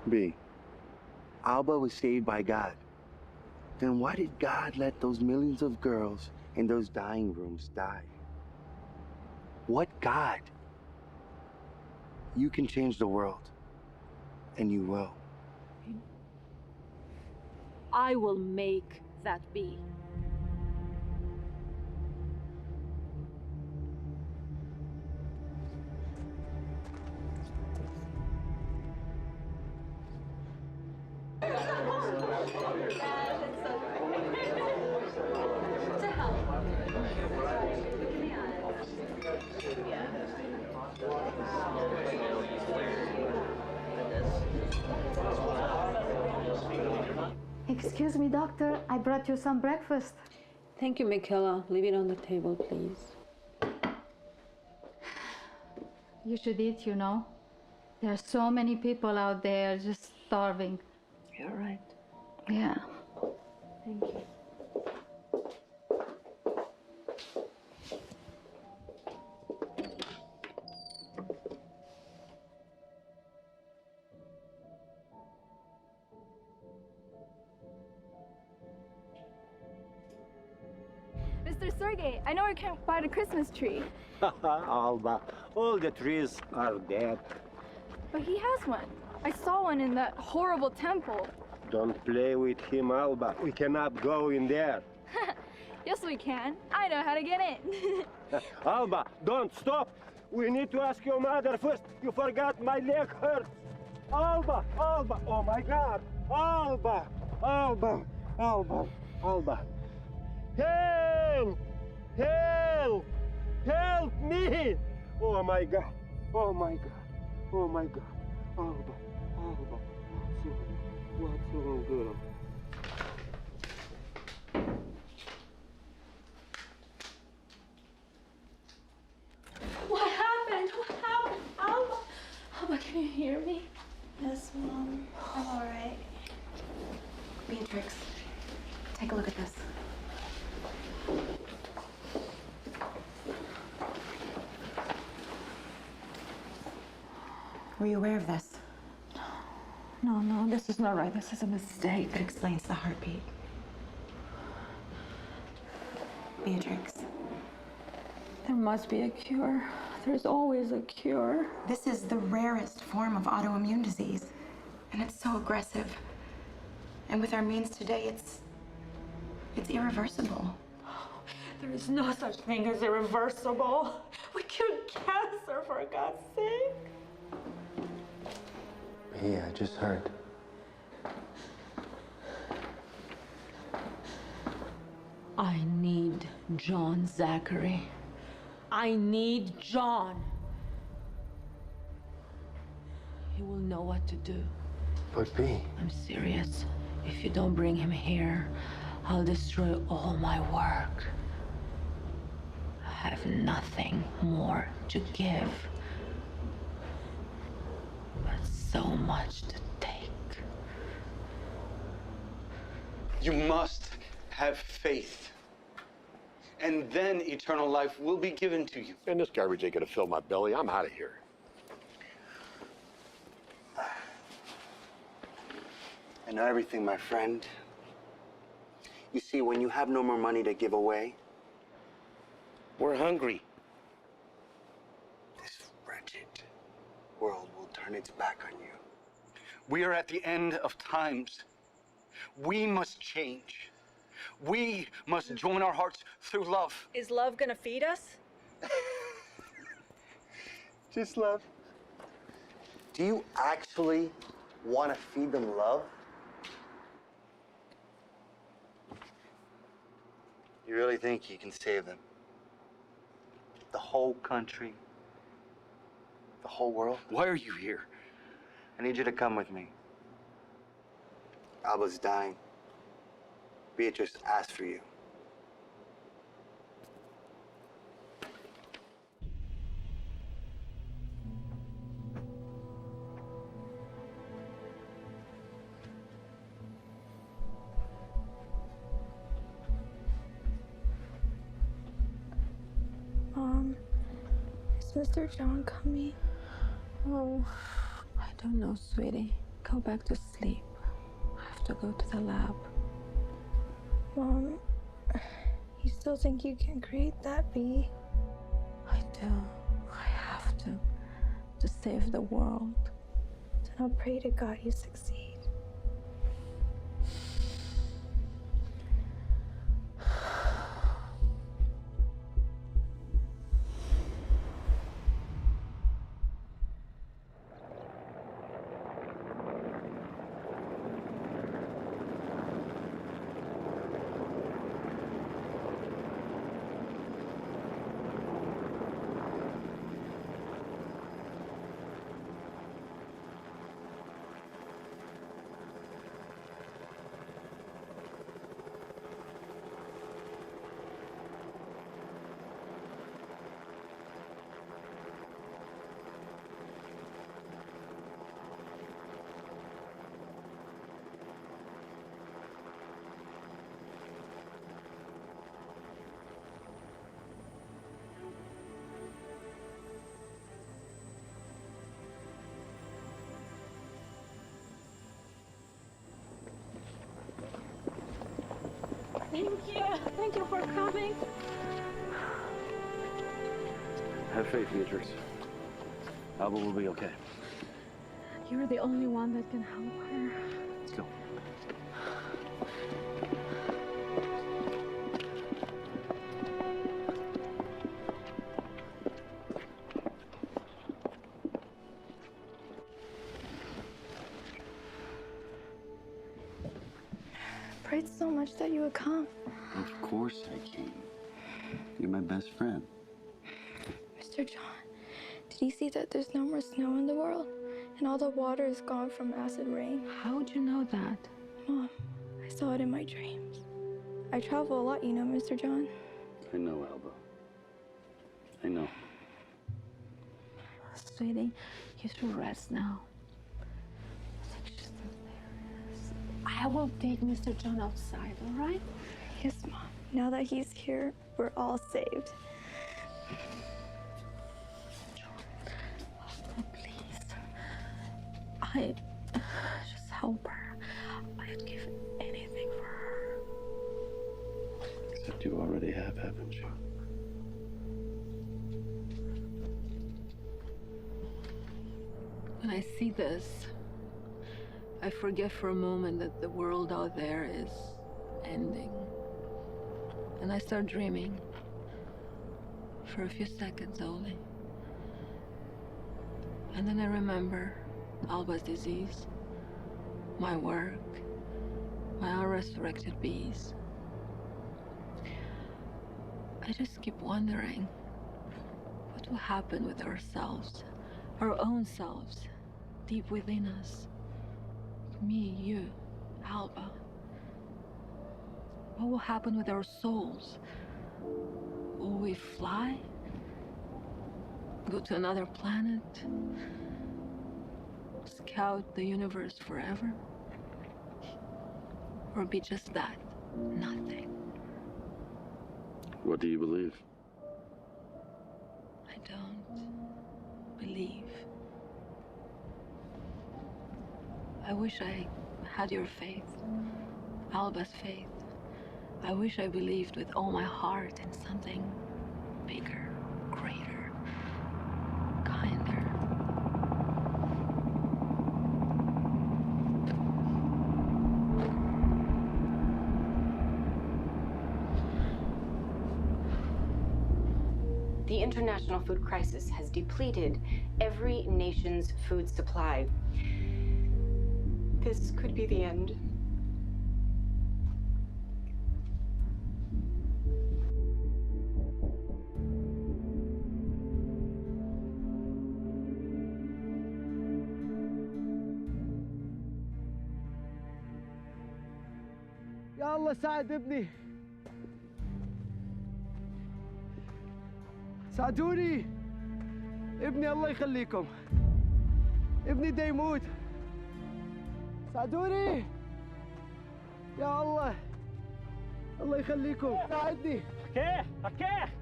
B. Alba was saved by God. Then why did God let those millions of girls in those dying rooms die? What God? You can change the world, and you will. I will make that be. Excuse me, doctor. I brought you some breakfast. Thank you, Michaela. Leave it on the table, please. You should eat, you know. There are so many people out there just starving. You're right. Yeah. Thank you. Mr. Sergey, I know I can't buy the Christmas tree. Alba, all the trees are dead. But he has one. I saw one in that horrible temple. Don't play with him, Alba. We cannot go in there. Yes, we can. I know how to get in. Alba, don't stop. We need to ask your mother first. You forgot my leg hurts. Alba, Alba, oh my God. Alba, Alba, Alba, Alba. Help! Help! Help me! Oh my God. Oh my God. Oh my God. Alba, Alba. What's wrong, girl? What happened? What happened? Alba? Alba, can you hear me? Yes, Mom. I'm all right. Beatrix, take a look at this. Were you aware of this? No, this is not right. This is a mistake. It explains the heartbeat. Beatrix. There must be a cure. There's always a cure. This is the rarest form of autoimmune disease, and it's so aggressive. And with our means today, it's irreversible. There is no such thing as irreversible. We cured cancer, for God's sake. Yeah, I just heard. I need John Zachary. I need John. He will know what to do. But B. I'm serious. If you don't bring him here, I'll destroy all my work. I have nothing more to give, but so much to take. You must have faith. And then eternal life will be given to you. And this garbage ain't gonna fill my belly. I'm out of here. I know everything, my friend. You see, when you have no more money to give away, We're hungry. this wretched world will turn its back on you. We are at the end of times. We must change. We must join our hearts through love. Is love gonna feed us? Just love. Do you actually want to feed them love? You really think you can save them? The whole country? The whole world? Why are you here? I need you to come with me. Alba's dying. Beatrice asked for you. Is Mr. John coming? Oh, I don't know, sweetie. Go back to sleep. I have to go to the lab. Mom, you still think you can create that bee? I do. I have to save the world. Then I'll pray to God you succeed. Thank you for coming. Have faith, Beatrix. Alba will be okay. You're the only one that can help her. Let's go. Prayed so much that you would come. Of course I came. You're my best friend. Mr. John, did you see that there's no more snow in the world? And all the water is gone from acid rain. How would you know that? Mom, I saw it in my dreams. I travel a lot, you know, Mr. John. I know, Alba. I know. Sweetie, you should rest now. I will take Mr. John outside, all right? Yes, Mom. Now that he's here, we're all saved. Oh, please. I just help her. I'd give anything for her. Except you already have, haven't you? When I see this, I forget for a moment that the world out there is ending. And I start dreaming for a few seconds only. And then I remember Alba's disease, my work, my unresurrected bees. I just keep wondering what will happen with ourselves, our own selves, deep within us. Me, you, Alba. What will happen with our souls? Will we fly? Go to another planet? Scout the universe forever? Or be just that, nothing? What do you believe? I don't believe. I wish I had your faith, Alba's faith. I wish I believed with all my heart in something bigger, greater, kinder. The international food crisis has depleted every nation's food supply. This could be the end. يا الله ساعد ابني ساعدوني ابني الله يخليكم ابني دا يموت ساعدوني يا الله الله يخليكم ساعدني حكيه حكيه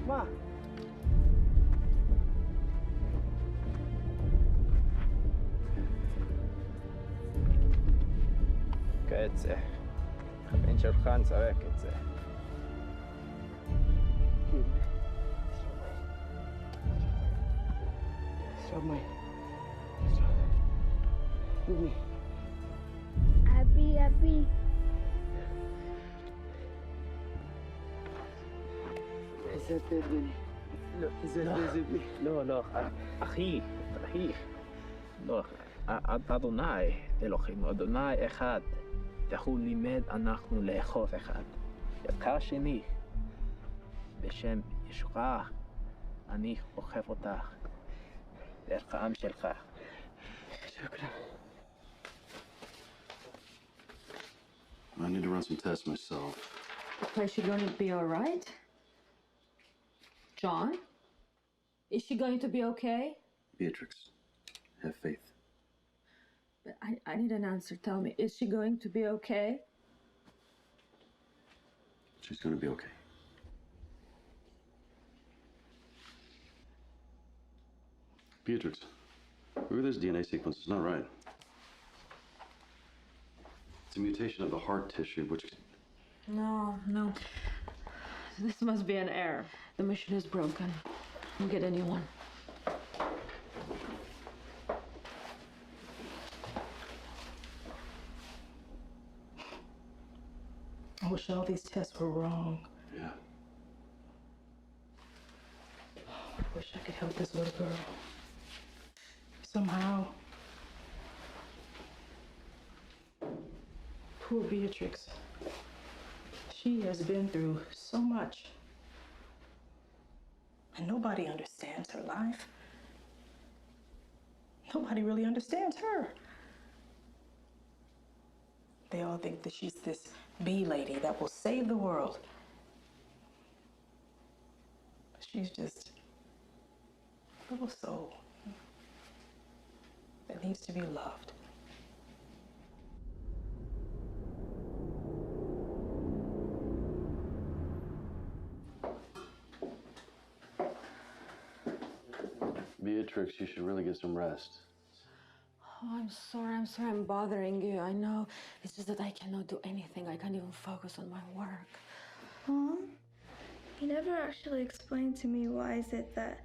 ما كاتسه خبين شرخان سوا كاتسه اشرب مي ابني أبي زاد ابني زاد ابني לא, אחי לא, אדוני אלוהינו, אדוני אחד, הוא לימד אנחנו לאכוף אחד. ידך שני, בשם ישוע, אני אוכף אותך, דרך העם שלך. شكرا. I need to run some tests myself. Is she going to be all right? John? Is she going to be okay? Beatrix, have faith. But I need an answer. Tell me, is she going to be okay? She's gonna be okay. Beatrix, look at this DNA sequence. It's not right. It's a mutation of the heart tissue, which... No. This must be an error. The machine is broken. We'll get a new one. I wish all these tests were wrong. Yeah. I wish I could help this little girl. Somehow. Poor Beatrix. She has been through so much. And nobody understands her life. Nobody really understands her. They all think that she's this bee lady that will save the world. But she's just a little soul that needs to be loved. Beatrix, you should really get some rest. Oh, I'm sorry I'm bothering you. I know. It's just that I cannot do anything. I can't even focus on my work. Mom, you never actually explained to me why is it that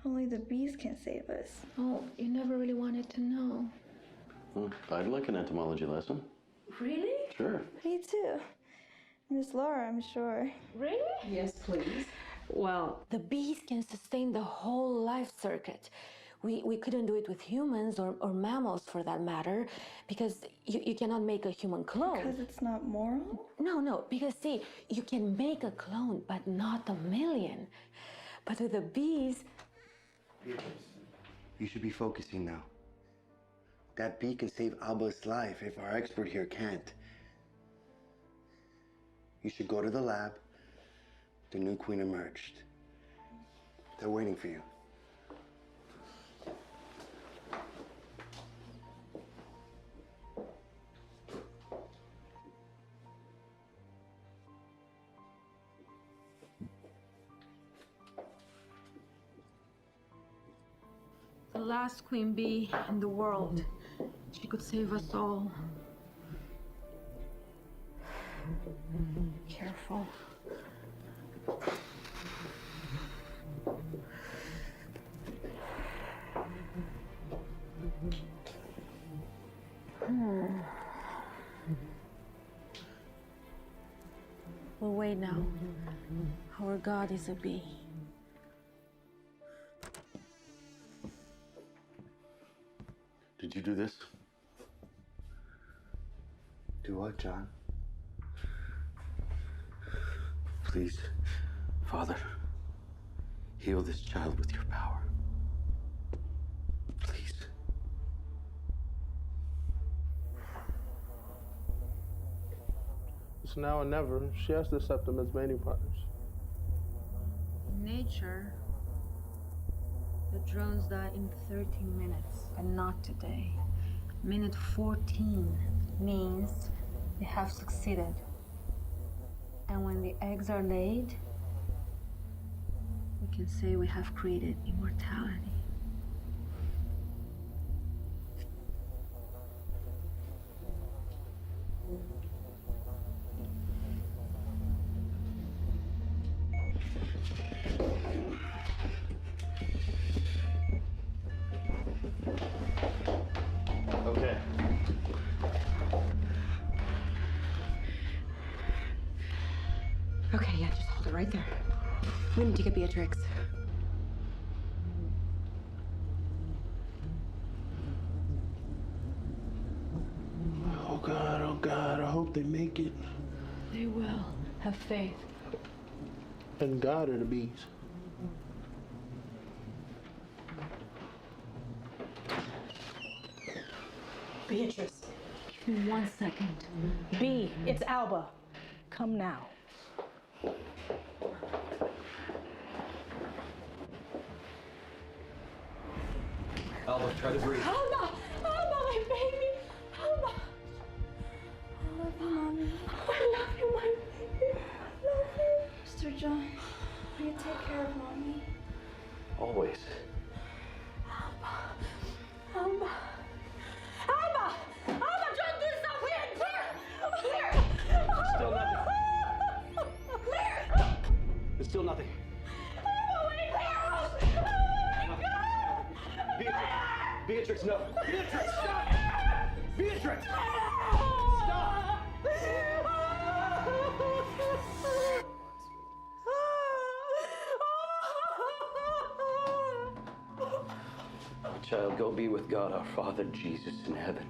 only the bees can save us. Oh, you never really wanted to know. Well, I'd like an entomology lesson. Really? Sure. Me too. Miss Laura, I'm sure. Really? Yes, please. Well, the bees can sustain the whole life circuit. We couldn't do it with humans or mammals for that matter, because you cannot make a human clone. Because it's not moral? No, because see, you can make a clone, but not a million. But with the bees... You should be focusing now. That bee can save Alba's life if our expert here can't. You should go to the lab. The new queen emerged. They're waiting for you. The last queen bee in the world. She could save us all. Careful. We'll wait now. Our God is a bee. Did you do this? Do what, John? Please, Father, heal this child with your power. Please. It's now or never. She has to accept them as mating partners. In nature, the drones die in 13 minutes, and not today. Minute 14 means they have succeeded. And when the eggs are laid, we can say we have created immortality. Okay. Okay, yeah, just hold it right there. We need to get Beatrix. Oh God, I hope they make it. They will. Have faith. And God are the bees. Beatrice. Give me 1 second. B, it's Alba. Come now. Alba, try to breathe. Alba! Alba, my baby! Alba! I love you, Mommy. I love you, my baby. I love you. Mr. John, will you take care of Mommy? Always. Alba! Alba! Alba! Alba, don't do something! There's still nothing. Beatrix, no. Beatrix, stop! Beatrix! Stop! Child, go be with God, our Father, Jesus in heaven,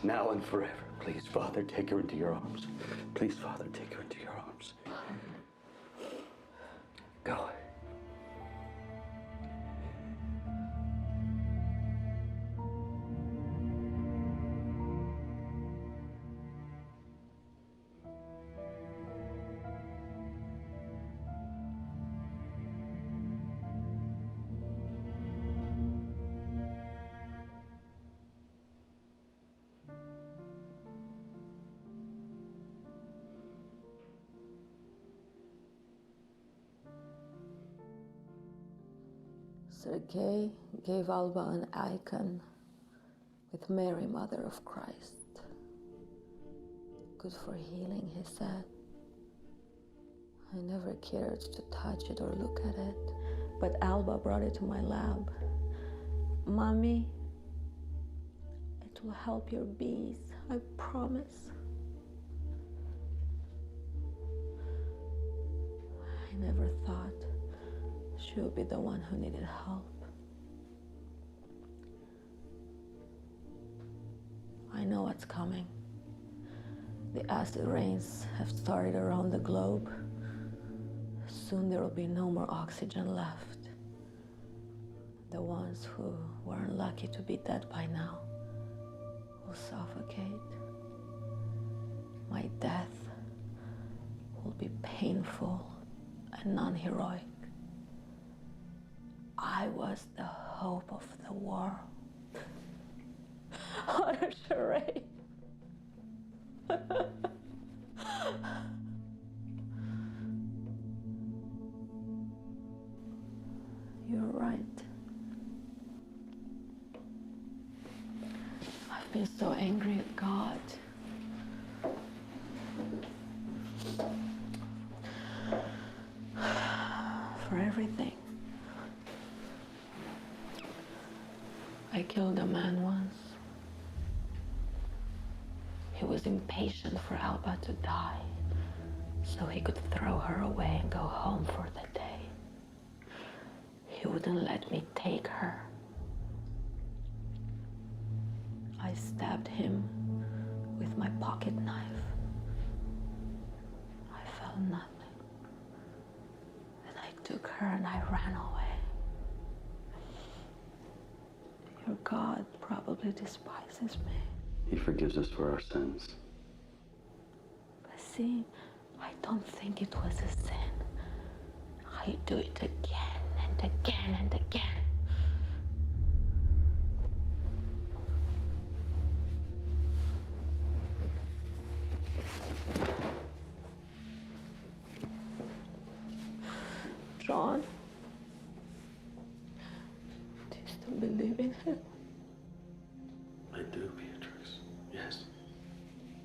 now and forever. Please, Father, take her into your arms. Please, Father, take her into your arms. Go. Sergei gave Alba an icon with Mary, Mother of Christ. Good for healing, he said. I never cared to touch it or look at it, but Alba brought it to my lab. Mommy, it will help your bees, I promise. I never thought she would be the one who needed help. I know what's coming. The acid rains have started around the globe. Soon there will be no more oxygen left. The ones who weren't lucky to be dead by now will suffocate. My death will be painful and non-heroic. I was the hope of the world. What a charade. You're right. I've been so angry at God. For everything. I killed a man once. He was impatient for Alba to die, so he could throw her away and go home for the day. He wouldn't let me take her. I stabbed him with my pocket knife. I felt nothing. Then I took her and I ran away. Your God probably despises me. He forgives us for our sins. But see, I don't think it was a sin. I do it again and again and again. John, do you still believe in him? I do, Beatrix. Yes.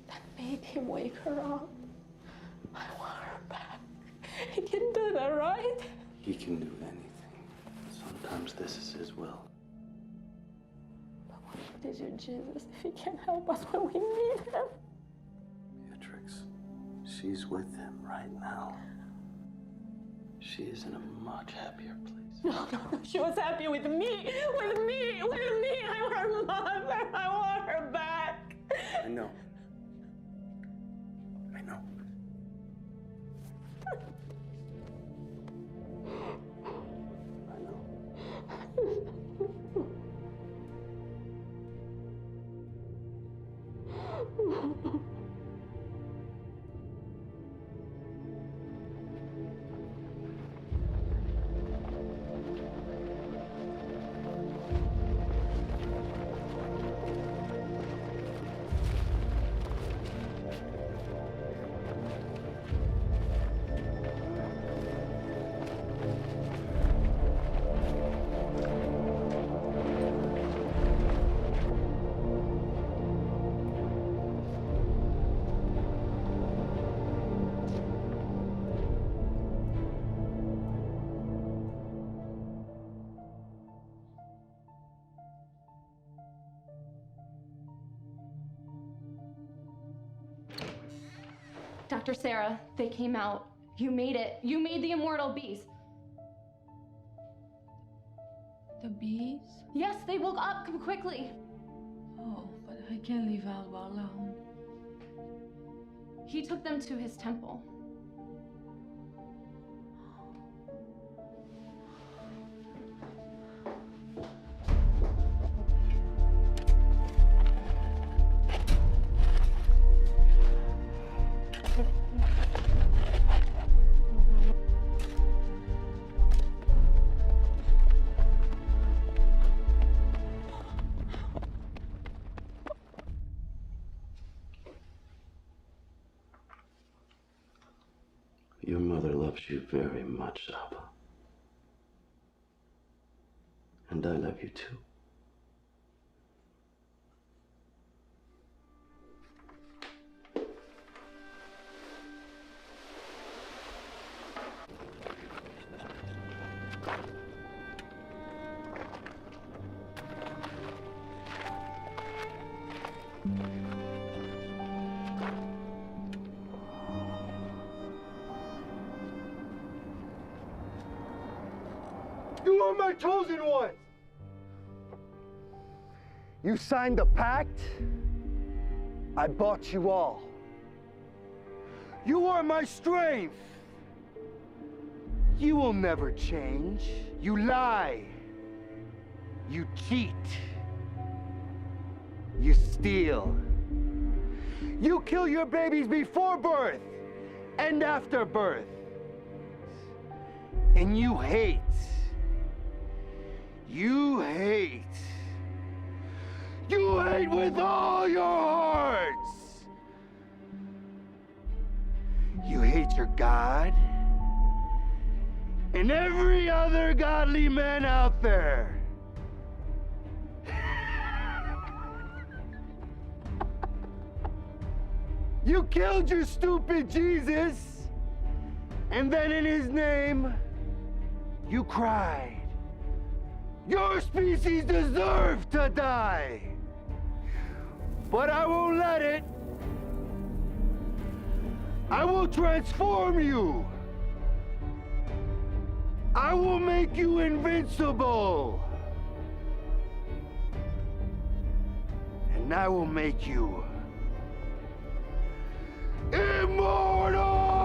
That made him wake her up. I want her back. He can do that, right? He can do anything. Sometimes this is his will. But what is your Jesus if he can't help us when we need him? Beatrix, she's with him right now. She is in a much happier place. No, she was happy with me. With me. I want her mother. I want her back. I know. I know. Dr. Sarah, they came out. You made it. You made the immortal bees. The bees? Yes, they woke up. Come quickly. Oh, but I can't leave Alba alone. He took them to his temple. Your mother loves you very much, Alba. And I love you too. You are my chosen ones! You signed the pact. I bought you all. You are my strength. You will never change. You lie. You cheat. You steal. You kill your babies before birth and after birth. And you hate. You hate. You hate with all your hearts. You hate your God and every other godly man out there. You killed your stupid Jesus, and then in his name, you cried. Your species deserves to die. But I won't let it. I will transform you. I will make you invincible. And I will make you immortal!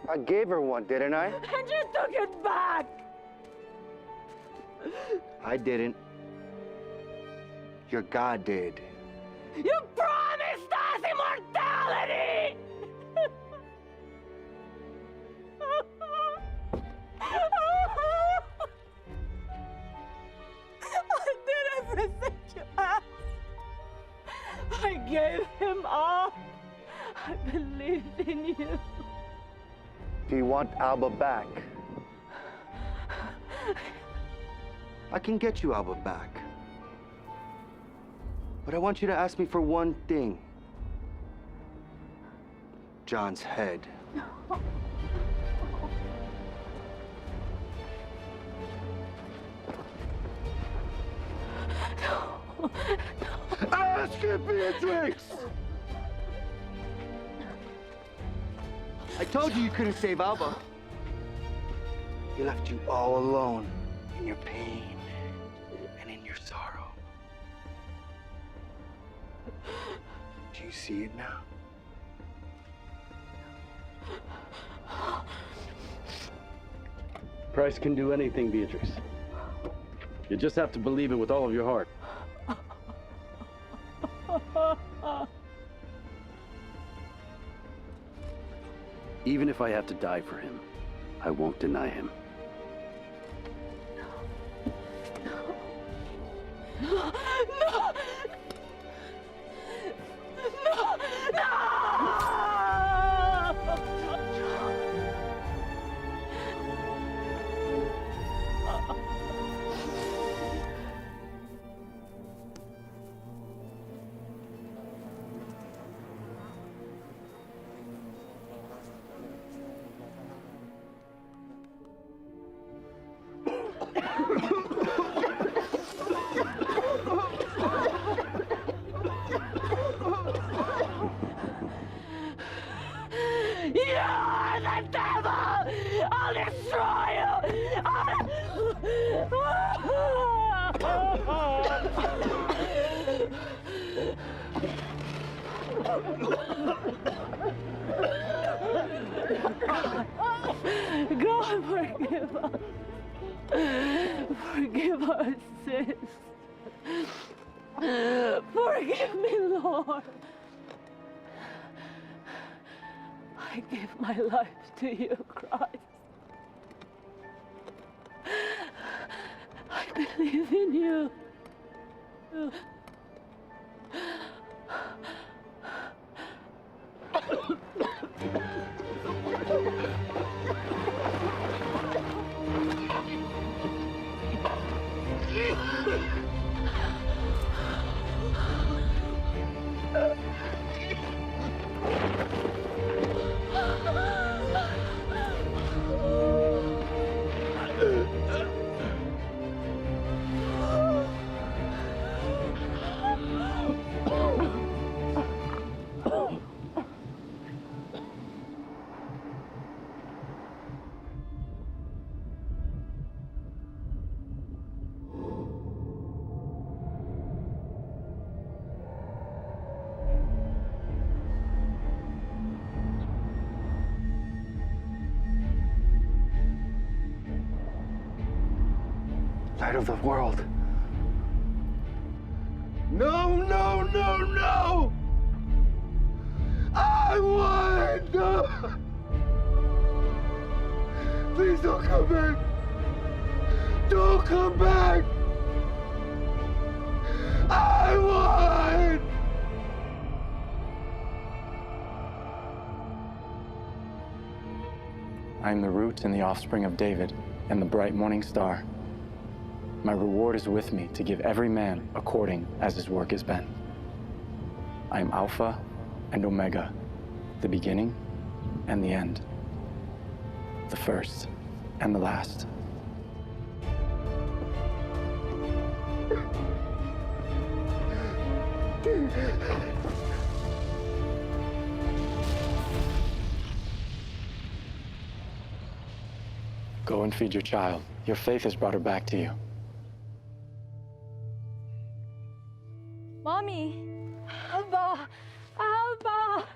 I gave her one, didn't I? And you took it back! I didn't. Your God did. You promised us immortality! I did everything you asked. I gave him all. I believed in you. Do you want Alba back? I can get you Alba back. But I want you to ask me for one thing. John's head. Ask it, Beatrix! I told you you couldn't save Alba. He left you all alone in your pain and in your sorrow. Do you see it now? Christ can do anything, Beatrix. You just have to believe it with all of your heart. Even if I have to die for him, I won't deny him. No! No! No! No! us. Forgive our sins. Forgive me, Lord. I give my life to you, Christ. I believe in you. Light of the world. No, no, no, no! I want no! Please don't come back! Don't come back! I want! I am the root and the offspring of David and the bright morning star. My reward is with me to give every man according as his work has been. I am Alpha and Omega, the beginning and the end, the first and the last. Go and feed your child. Your faith has brought her back to you. Mommy! Alba! Alba!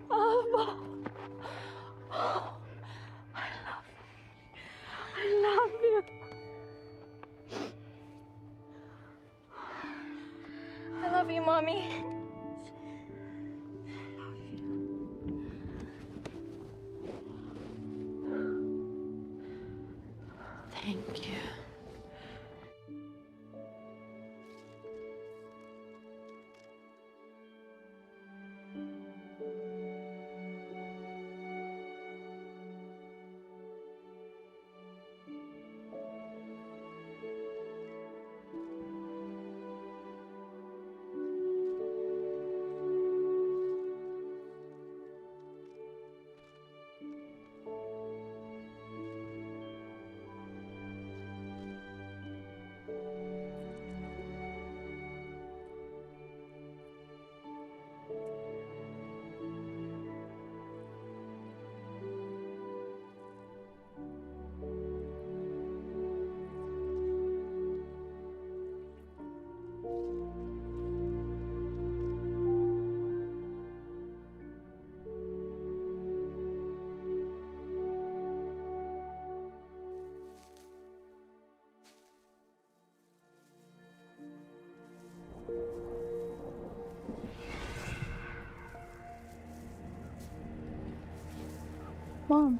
Alba! I love you. I love you, Mommy. Thank you. Mom.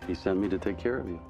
He sent me to take care of you.